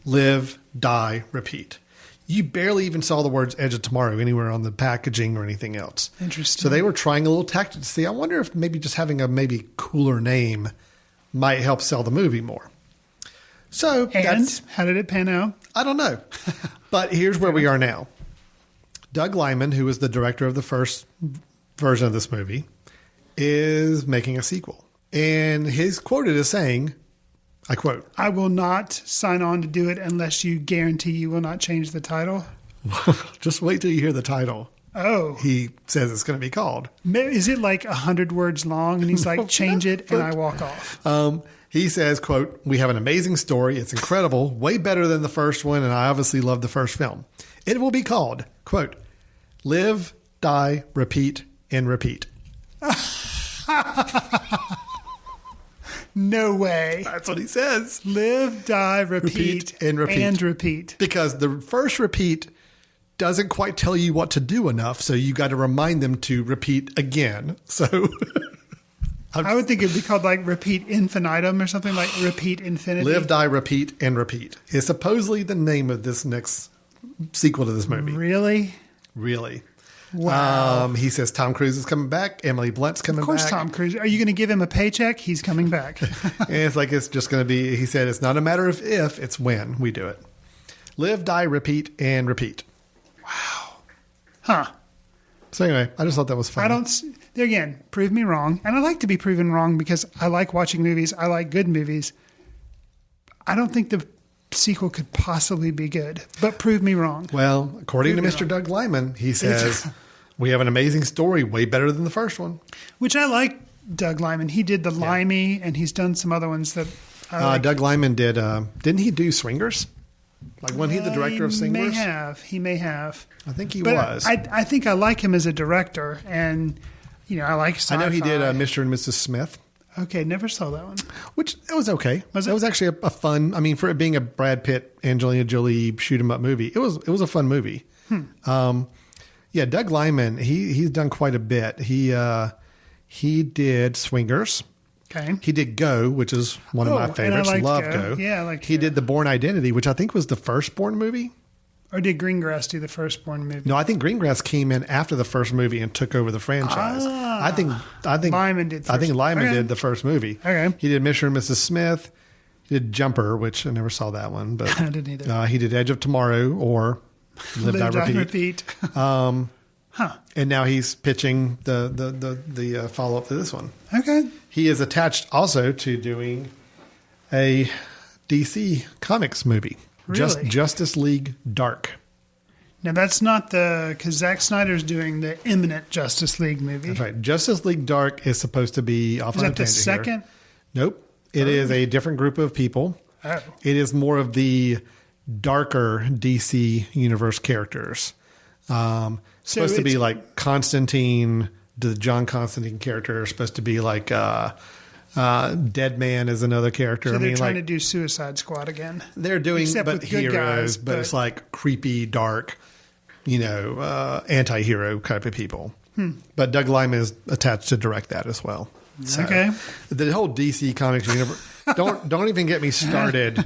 S2: live, die, repeat. You barely even saw the words Edge of Tomorrow anywhere on the packaging or anything else.
S3: Interesting.
S2: So they were trying a little tactic to see, I wonder if maybe just having a maybe cooler name might help sell the movie more. So
S3: how did it pan out?
S2: I don't know. But here's where we are now. Doug Liman, who was the director of the first version of this movie, is making a sequel. And he's quoted as saying, I quote,
S3: I will not sign on to do it unless you guarantee you will not change the title.
S2: Just wait till you hear the title.
S3: Oh.
S2: He says it's going to be called.
S3: Is it like 100 words long? And he's like, change it, and I walk off.
S2: He says, quote, we have an amazing story. It's incredible, way better than the first one, and I obviously love the first film. It will be called, quote, Live, Die, Repeat, and Repeat.
S3: No way.
S2: That's what he says.
S3: Live, die, repeat,
S2: and repeat.
S3: And repeat.
S2: Because the first repeat doesn't quite tell you what to do enough, so you got to remind them to repeat again. So
S3: I would think it'd be called like repeat infinitum or something, like repeat infinity.
S2: Live, die, repeat, and repeat is supposedly the name of this next sequel to this movie.
S3: Really?
S2: Really.
S3: Wow.
S2: He says Tom Cruise is coming back. Emily Blunt's coming back.
S3: Of course,
S2: back.
S3: Tom Cruise. Are you going to give him a paycheck? He's coming back.
S2: And it's like it's just going to be, he said, it's not a matter of if, it's when we do it. Live, die, repeat, and repeat.
S3: Wow. Huh.
S2: So anyway, I just thought that was fun.
S3: There again, prove me wrong. And I like to be proven wrong because I like watching movies. I like good movies. I don't think the sequel could possibly be good, but prove me wrong.
S2: Well, according to Mr. Doug Liman, he says, we have an amazing story, way better than the first one.
S3: Which I like Doug Liman. He did The Limey, and he's done some other ones that I like.
S2: Doug Liman did, didn't he do Swingers? Like, wasn't he the director of Swingers?
S3: He may have.
S2: I think he was.
S3: I think I like him as a director, and, I like sci-fi.
S2: I know he did Mr. and Mrs. Smith.
S3: Okay, never saw that one.
S2: Which, it was okay.
S3: Was it?
S2: It was actually a fun, for it being a Brad Pitt, Angelina Jolie shoot 'em up movie, it was a fun movie. Doug Liman, he's done quite a bit. He did Swingers.
S3: Okay.
S2: He did Go, which is one of my favorites. Love Go.
S3: Yeah, I liked
S2: He
S3: Go.
S2: did The Bourne Identity, which I think was the first Bourne movie.
S3: Or did Greengrass do the first Bourne movie?
S2: No, I think Greengrass came in after the first movie and took over the franchise. I think
S3: Lyman did first.
S2: I think Lyman did the first movie.
S3: Okay.
S2: He did Mr. and Mrs. Smith. He did Jumper, which I never saw that one, but
S3: I didn't either.
S2: He did Edge of Tomorrow or Live, Die, Repeat. And now he's pitching the follow up to this one.
S3: Okay.
S2: He is attached also to doing a DC Comics movie.
S3: Really?
S2: Justice League Dark.
S3: Now, that's not because Zack Snyder's doing the imminent Justice League movie.
S2: That's right. Justice League Dark is supposed to be off
S3: Is
S2: on a
S3: that the
S2: tangent
S3: second?
S2: here. Nope. It is a different group of people.
S3: Oh.
S2: It is more of the darker DC universe characters. Supposed to be like Constantine, the John Constantine character, is supposed to be like Dead Man is another character.
S3: So they're trying to do Suicide Squad again.
S2: They're doing
S3: Except
S2: but
S3: with good
S2: heroes,
S3: guys,
S2: but it's like creepy, dark, anti-hero type of people. But Doug Liman is attached to direct that as well. So,
S3: Okay.
S2: The whole DC Comics universe. Don't even get me started.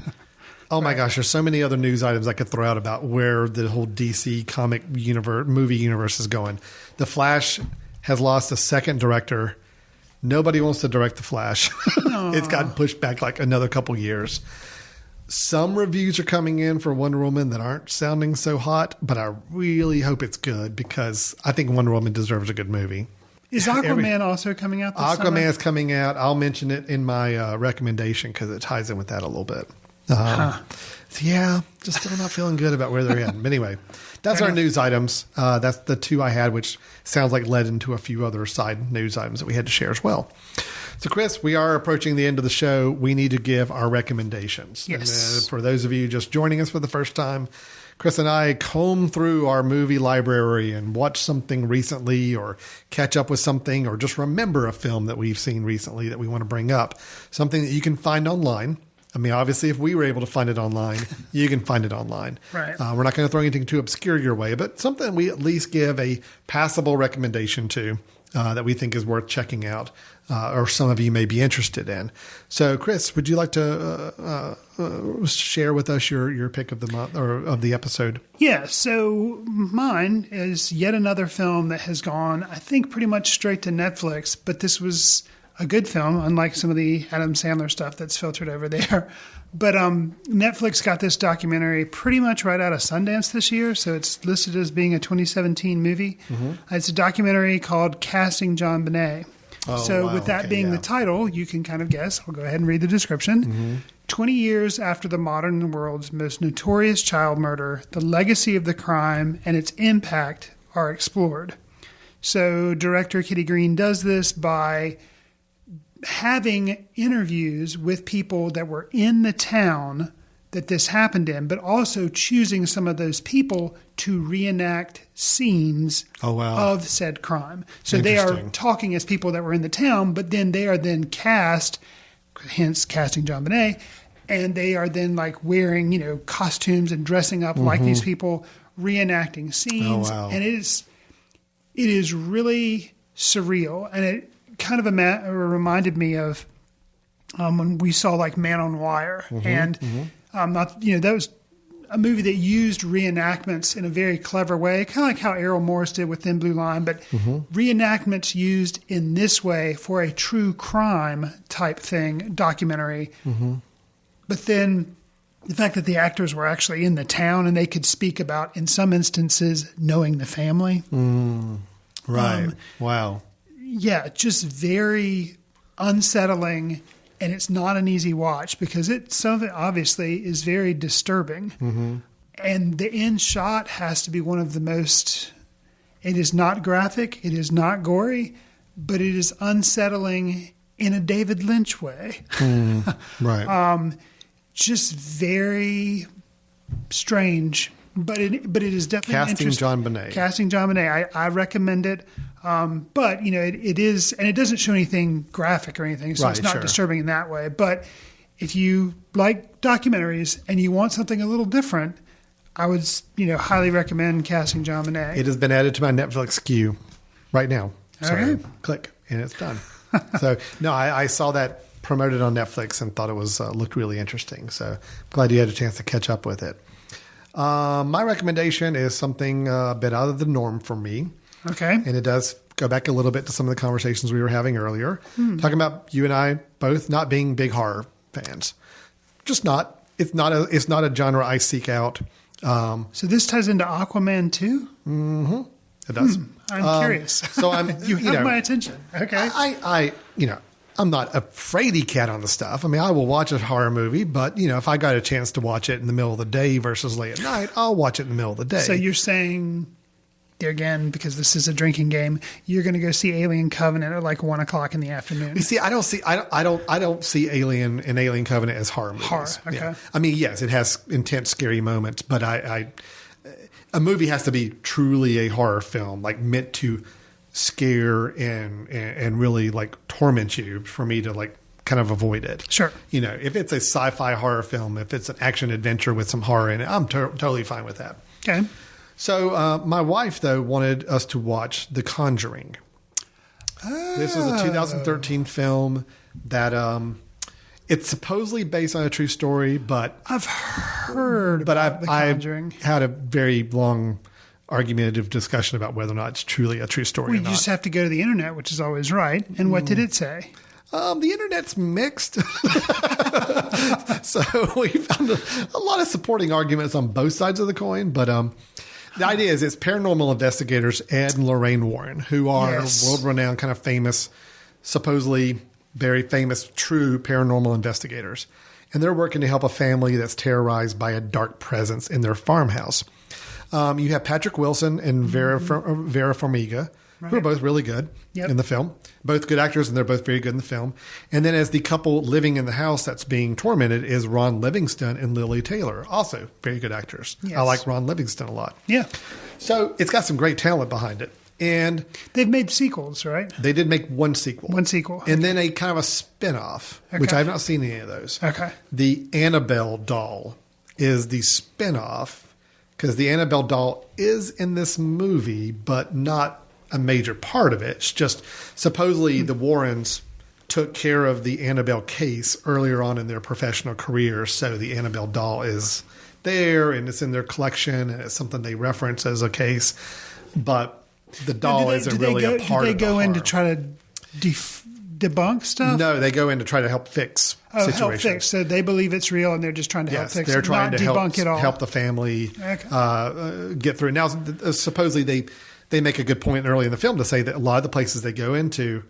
S2: Oh my gosh, there's so many other news items I could throw out about where the whole DC comic universe, movie universe is going. The Flash has lost a second director. Nobody wants to direct The Flash. It's gotten pushed back like another couple years. Some reviews are coming in for Wonder Woman that aren't sounding so hot, but I really hope it's good because I think Wonder Woman deserves a good movie.
S3: Is Aquaman also coming out this summer?
S2: Aquaman's coming out. I'll mention it in my recommendation because it ties in with that a little bit. So yeah, just still not feeling good about where they're in. But anyway, that's our news items. That's the two I had, which sounds like led into a few other side news items that we had to share as well. So, Chris, we are approaching the end of the show. We need to give our recommendations.
S3: Yes.
S2: And, for those of you just joining us for the first time, Chris and I comb through our movie library and watch something recently or catch up with something or just remember a film that we've seen recently that we want to bring up. Something that you can find online. I mean, obviously, if we were able to find it online, you can find it online.
S3: Right.
S2: We're not going to throw anything too obscure your way, but something we at least give a passable recommendation to that we think is worth checking out, or some of you may be interested in. So, Chris, would you like to share with us your pick of the month or of the episode?
S3: Yeah, so mine is yet another film that has gone, I think, pretty much straight to Netflix, but this was a good film, unlike some of the Adam Sandler stuff that's filtered over there. But Netflix got this documentary pretty much right out of Sundance this year, so it's listed as being a 2017 movie. Mm-hmm. It's a documentary called Casting JonBenet. With that being the title, you can kind of guess. I'll go ahead and read the description. Mm-hmm. 20 years after the modern world's most notorious child murder, the legacy of the crime and its impact are explored. So director Kitty Green does this by having interviews with people that were in the town that this happened in, but also choosing some of those people to reenact scenes of said crime. So they are talking as people that were in the town, but then they are then cast, hence casting JonBenet, and they are then like wearing, costumes and dressing up like these people, reenacting scenes. And it is really surreal. And it kind of reminded me of when we saw like Man on Wire, and that was a movie that used reenactments in a very clever way, kind of like how Errol Morris did with Thin Blue Line, but reenactments used in this way for a true crime type thing, documentary. But then the fact that the actors were actually in the town and they could speak about, in some instances, knowing the family.
S2: Right. Wow.
S3: Yeah, just very unsettling, and it's not an easy watch because some of it obviously is very disturbing. And the end shot has to be one of the most, it is not graphic, it is not gory, but it is unsettling in a David Lynch way.
S2: Right.
S3: Just very strange, but it is definitely
S2: Casting
S3: interesting.
S2: JonBenet.
S3: Casting JonBenet. I recommend it. But, it is, and it doesn't show anything graphic or anything, so it's not disturbing in that way. But if you like documentaries and you want something a little different, I would, highly recommend Casting JonBenet.
S2: It has been added to my Netflix queue right now. So
S3: Okay.
S2: click, and it's done. So, no, I saw that promoted on Netflix and thought it was looked really interesting. So I'm glad you had a chance to catch up with it. My recommendation is something a bit out of the norm for me.
S3: Okay.
S2: And it does go back a little bit to some of the conversations we were having earlier, talking about you and I both not being big horror fans. Just not. It's not a genre I seek out.
S3: So this ties into Aquaman too?
S2: Mm-hmm. It does.
S3: I'm curious.
S2: So
S3: you have my attention. Okay.
S2: I'm not a fraidy cat on the stuff. I mean, I will watch a horror movie, but if I got a chance to watch it in the middle of the day versus late at night, I'll watch it in the middle of the day.
S3: So you're saying, there again, because this is a drinking game, you're going to go see Alien Covenant at like 1:00 in the afternoon.
S2: You see, I don't see Alien and Alien Covenant as horror movies.
S3: Horror, okay.
S2: Yeah. I mean, yes, it has intense, scary moments, but a movie has to be truly a horror film, like meant to scare and really like torment you for me to like kind of avoid it.
S3: Sure.
S2: If it's a sci-fi horror film, if it's an action adventure with some horror in it, I'm totally fine with that.
S3: Okay.
S2: So my wife, though, wanted us to watch The Conjuring. This is a 2013 film that it's supposedly based on a true story, but
S3: I've heard about The Conjuring.
S2: I've had a very long argumentative discussion about whether or not it's truly a true story or not.
S3: You just have to go to the internet, which is always right. And what did it say?
S2: The internet's mixed. So we found a lot of supporting arguments on both sides of the coin. But the idea is it's paranormal investigators Ed and Lorraine Warren, who are world-renowned, kind of famous, supposedly very famous, true paranormal investigators. And they're working to help a family that's terrorized by a dark presence in their farmhouse. You have Patrick Wilson and Vera Farmiga, who are both really good in the film. Both good actors, and they're both very good in the film. And then as the couple living in the house that's being tormented is Ron Livingston and Lily Taylor, also very good actors.
S3: Yes.
S2: I like Ron Livingston a lot.
S3: Yeah.
S2: So it's got some great talent behind it. And
S3: they've made sequels, right?
S2: they did make one sequel.
S3: One sequel.
S2: And then a kind of a spin-off, which
S3: Okay.
S2: I've not seen any of those.
S3: Okay.
S2: The Annabelle doll is the spin-off because the Annabelle doll is in this movie, but not a major part of it. It's just supposedly the Warrens took care of the Annabelle case earlier on in their professional career, so the Annabelle doll is there and it's in their collection and it's something they reference as a case, but the doll isn't really a part of
S3: Did they go in to
S2: horror.
S3: try to debunk stuff?
S2: No, they go in to try to help fix situations.
S3: Help fix. So they believe it's real and they're just trying to help
S2: Yes,
S3: fix
S2: they're
S3: it,
S2: trying
S3: not
S2: to
S3: debunk it all.
S2: help the family get through. Now, supposedly they make a good point early in the film to say that a lot of the places they go into,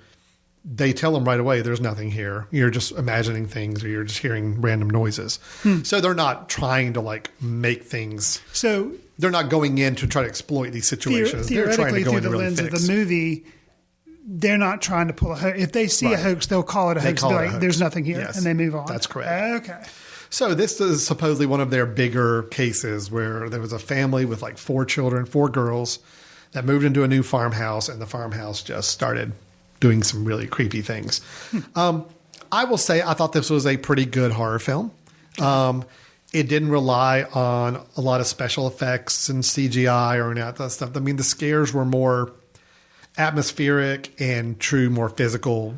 S2: they tell them right away, there's nothing here. You're just imagining things or you're just hearing random noises. So they're not trying to like make things.
S3: So
S2: they're not going in to try to exploit these situations. They're trying to
S3: theoretically,
S2: go
S3: through
S2: in to
S3: the
S2: really
S3: lens
S2: fix.
S3: of the movie, they're not trying to pull a hoax. If they see a
S2: Right.
S3: hoax, they'll call it a
S2: They
S3: hoax.
S2: call
S3: They're
S2: it a
S3: like,
S2: hoax.
S3: there's nothing here,
S2: Yes.
S3: and they move on.
S2: That's correct.
S3: Okay.
S2: So this is supposedly one of their bigger cases where there was a family with like 4 children, 4 girls that moved into a new farmhouse, and the farmhouse just started doing some really creepy things. I will say I thought this was a pretty good horror film. It didn't rely on a lot of special effects and CGI or any of that stuff. I mean, the scares were more atmospheric and true, more physical,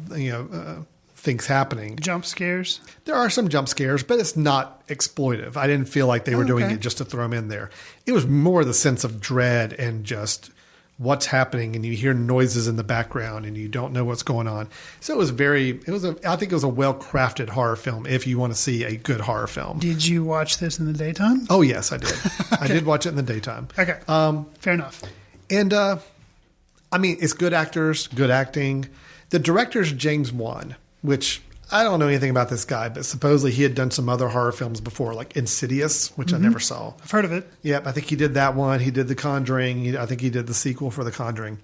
S2: things happening.
S3: Jump scares.
S2: There are some jump scares, but it's not exploitive. I didn't feel like they were doing
S3: okay.
S2: it just to throw them in there. It was more the sense of dread and just what's happening, and you hear noises in the background and you don't know what's going on. So I think it was a well-crafted horror film if you want to see a good horror film.
S3: Did you watch this in the daytime?
S2: Oh, yes, I did. I did watch it in the daytime.
S3: Okay. Fair enough.
S2: And, it's good actors, good acting. The director's James Wan, which I don't know anything about this guy, but supposedly he had done some other horror films before, like Insidious, which I never saw.
S3: I've heard of it.
S2: Yep, I think he did that one. He did The Conjuring. I think he did the sequel for The Conjuring.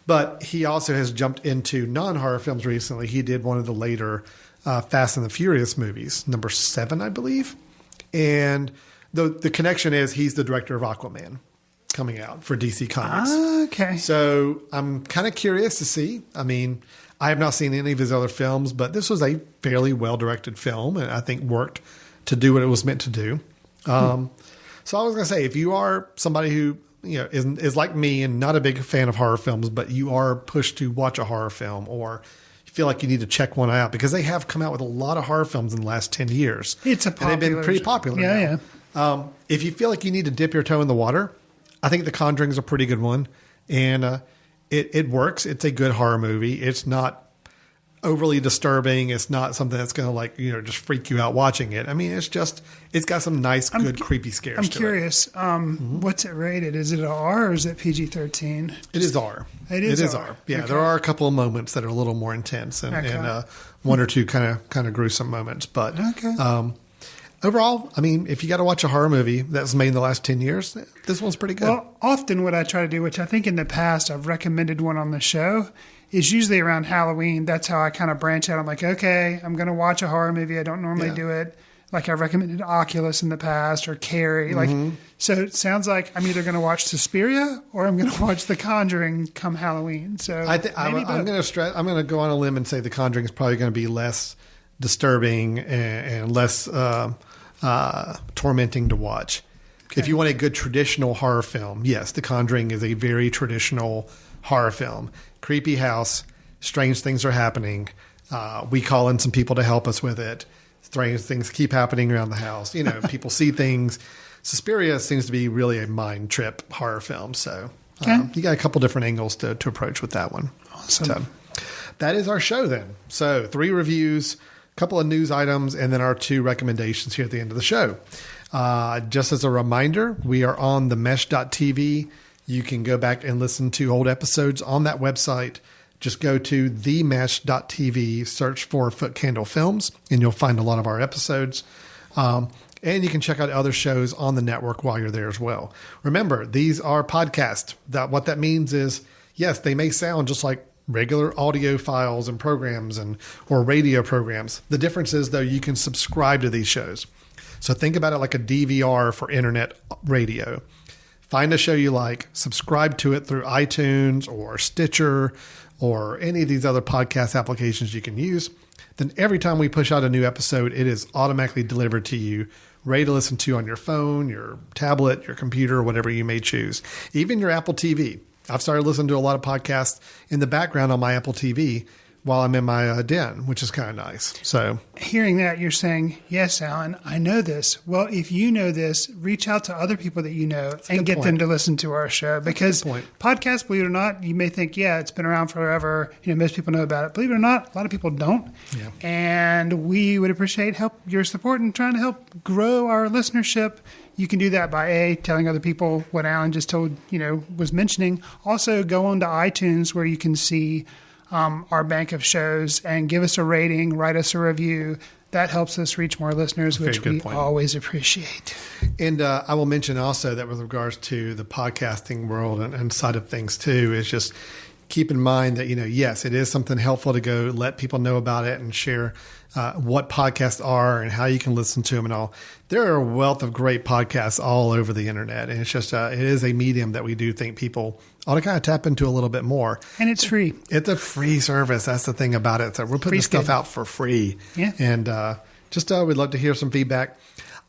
S2: But he also has jumped into non-horror films recently. He did one of the later Fast and the Furious movies, number 7, I believe. And the connection is he's the director of Aquaman coming out for DC Comics.
S3: Okay.
S2: So I'm kind of curious to see. I mean, I have not seen any of his other films, but this was a fairly well-directed film and I think worked to do what it was meant to do. So I was going to say, if you are somebody who is like me and not a big fan of horror films, but you are pushed to watch a horror film or you feel like you need to check one out because they have come out with a lot of horror films in the last 10 years.
S3: It's a popular.
S2: And they've been pretty popular
S3: Yeah,
S2: now.
S3: yeah.
S2: If you feel like you need to dip your toe in the water, I think The Conjuring is a pretty good one. And it works. It's a good horror movie. It's not overly disturbing. It's not something that's going to just freak you out watching it. I mean, it's got some nice, good, creepy scares.
S3: I'm
S2: to
S3: curious. What's it rated? Is it an R or is it PG-13?
S2: It is R.
S3: It is R.
S2: Yeah,
S3: Okay.
S2: there are a couple of moments that are a little more intense and,
S3: Okay.
S2: and one or two kind of gruesome moments. But
S3: Okay.
S2: overall, I mean, if you got to watch a horror movie that was made in the last 10 years, this one's pretty good.
S3: Well, often what I try to do, which I think in the past I've recommended one on the show, is usually around Halloween. That's how I kind of branch out. I'm like, okay, I'm going to watch a horror movie. I don't normally
S2: Yeah.
S3: do it. Like I recommended Oculus in the past or Carrie. So it sounds like I'm either going to watch Suspiria or I'm going to watch The Conjuring come Halloween. So
S2: I'm going to go on a limb and say The Conjuring is probably going to be less disturbing and less tormenting to watch. Okay. If you want a good traditional horror film, yes, The Conjuring is a very traditional horror film. Creepy house, strange things are happening. We call in some people to help us with it. Strange things keep happening around the house. People see things. Suspiria seems to be really a mind trip horror film. So you got a couple different angles to approach with that one.
S3: Awesome.
S2: So that is our show then. So 3 reviews, a couple of news items, and then our 2 recommendations here at the end of the show. Just as a reminder, we are on themesh.tv. You can go back and listen to old episodes on that website. Just go to themesh.tv, search for Footcandle Films, and you'll find a lot of our episodes. And you can check out other shows on the network while you're there as well. Remember, these are podcasts. What that means is, yes, they may sound just like regular audio files and programs or radio programs. The difference is, though, you can subscribe to these shows. So think about it like a DVR for internet radio. Find a show you like, subscribe to it through iTunes or Stitcher or any of these other podcast applications you can use. Then every time we push out a new episode, it is automatically delivered to you, ready to listen to on your phone, your tablet, your computer, whatever you may choose. Even your Apple TV. I've started listening to a lot of podcasts in the background on my Apple TV while I'm in my den, which is kind of nice. So
S3: hearing that, you're saying, yes, Alan, I know this. Well, if you know this, reach out to other people that you know and get them to listen to our show. Because podcasts, believe it or not, you may think, yeah, it's been around forever. Most people know about it. Believe it or not, a lot of people don't. Yeah. And we would appreciate your support in trying to help grow our listenership. You can do that by telling other people what Alan just was mentioning. Also, go on to iTunes where you can see our bank of shows and give us a rating, write us a review. That helps us reach more listeners, which we always appreciate.
S2: And I will mention also that with regards to the podcasting world and side of things too, is just keep in mind that, yes, it is something helpful to go let people know about it and share what podcasts are and how you can listen to them and all. There are a wealth of great podcasts all over the internet. And it's just, it is a medium that we do think people ought to kind of tap into a little bit more.
S3: And it's free.
S2: It's a free service. That's the thing about it. So we're putting stuff out for free. Yeah. And we'd love to hear some feedback.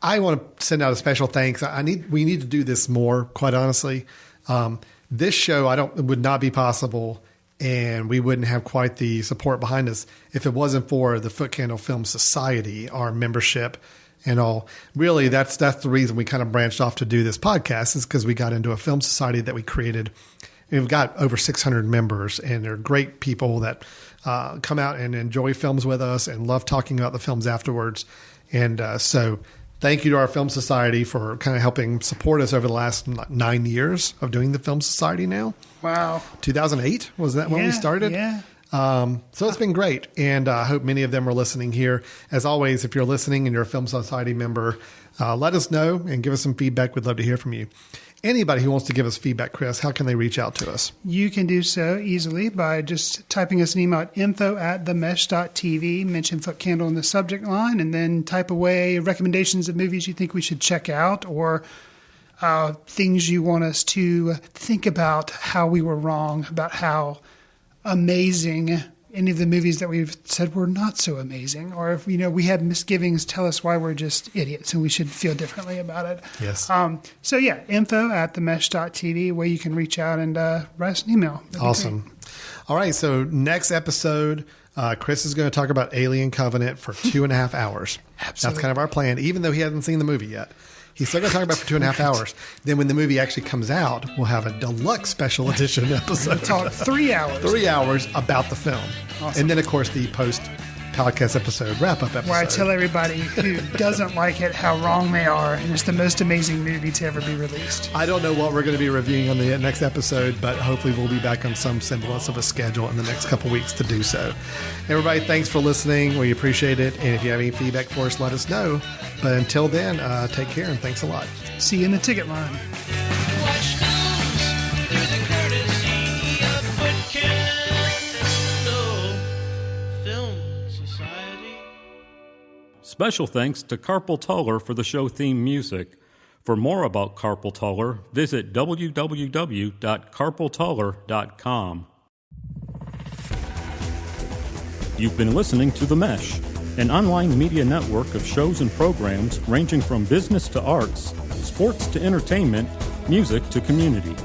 S2: I want to send out a special thanks. We need to do this more, quite honestly. This show would not be possible, and we wouldn't have quite the support behind us if it wasn't for the Footcandle Film Society, our membership and all. Really, that's the reason we kind of branched off to do this podcast, is because we got into a film society that we created. We've got over 600 members, and they're great people that come out and enjoy films with us and love talking about the films afterwards. And so thank you to our Film Society for kind of helping support us over the last 9 years of doing the Film Society now.
S3: Wow.
S2: 2008, was that when we started?
S3: Yeah.
S2: So it's been great, and I hope many of them are listening here. As always, if you're listening and you're a Film Society member, let us know and give us some feedback. We'd love to hear from you. Anybody who wants to give us feedback, Chris, how can they reach out to us?
S3: You can do so easily by just typing us an email at info@themesh.tv, mention Footcandle in the subject line, and then type away recommendations of movies you think we should check out, or things you want us to think about, how we were wrong, about how amazing any of the movies that we've said were not so amazing, or if we had misgivings, tell us why we're just idiots and we should feel differently about it.
S2: Yes.
S3: Info@themesh.tv, where you can reach out and write us an email.
S2: Awesome. All right. So next episode, Chris is going to talk about Alien Covenant for 2.5 hours.
S3: Absolutely.
S2: That's kind of our plan, even though he hasn't seen the movie yet. He's still going to talk about it for 2.5 hours. Then when the movie actually comes out, we'll have a deluxe special edition episode.
S3: Talk 3 hours.
S2: 3 hours about the film. Awesome. And then, of course, the post-podcast episode, wrap-up episode.
S3: Where I tell everybody who doesn't like it how wrong they are, and it's the most amazing movie to ever be released.
S2: I don't know what we're going to be reviewing on the next episode, but hopefully we'll be back on some semblance of a schedule in the next couple weeks to do so. Everybody, thanks for listening. We appreciate it. And if you have any feedback for us, let us know. But until then, take care and thanks a lot.
S3: See you in the ticket line.
S1: Special thanks to Carpal Tuller for the show theme music. For more about Carpal Tuller, visit www.carpaltuller.com. You've been listening to The Mesh, an online media network of shows and programs ranging from business to arts, sports to entertainment, music to community.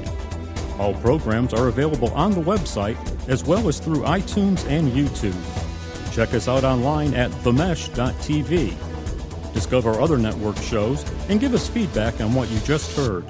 S1: All programs are available on the website as well as through iTunes and YouTube. Check us out online at themesh.tv. Discover other network shows and give us feedback on what you just heard.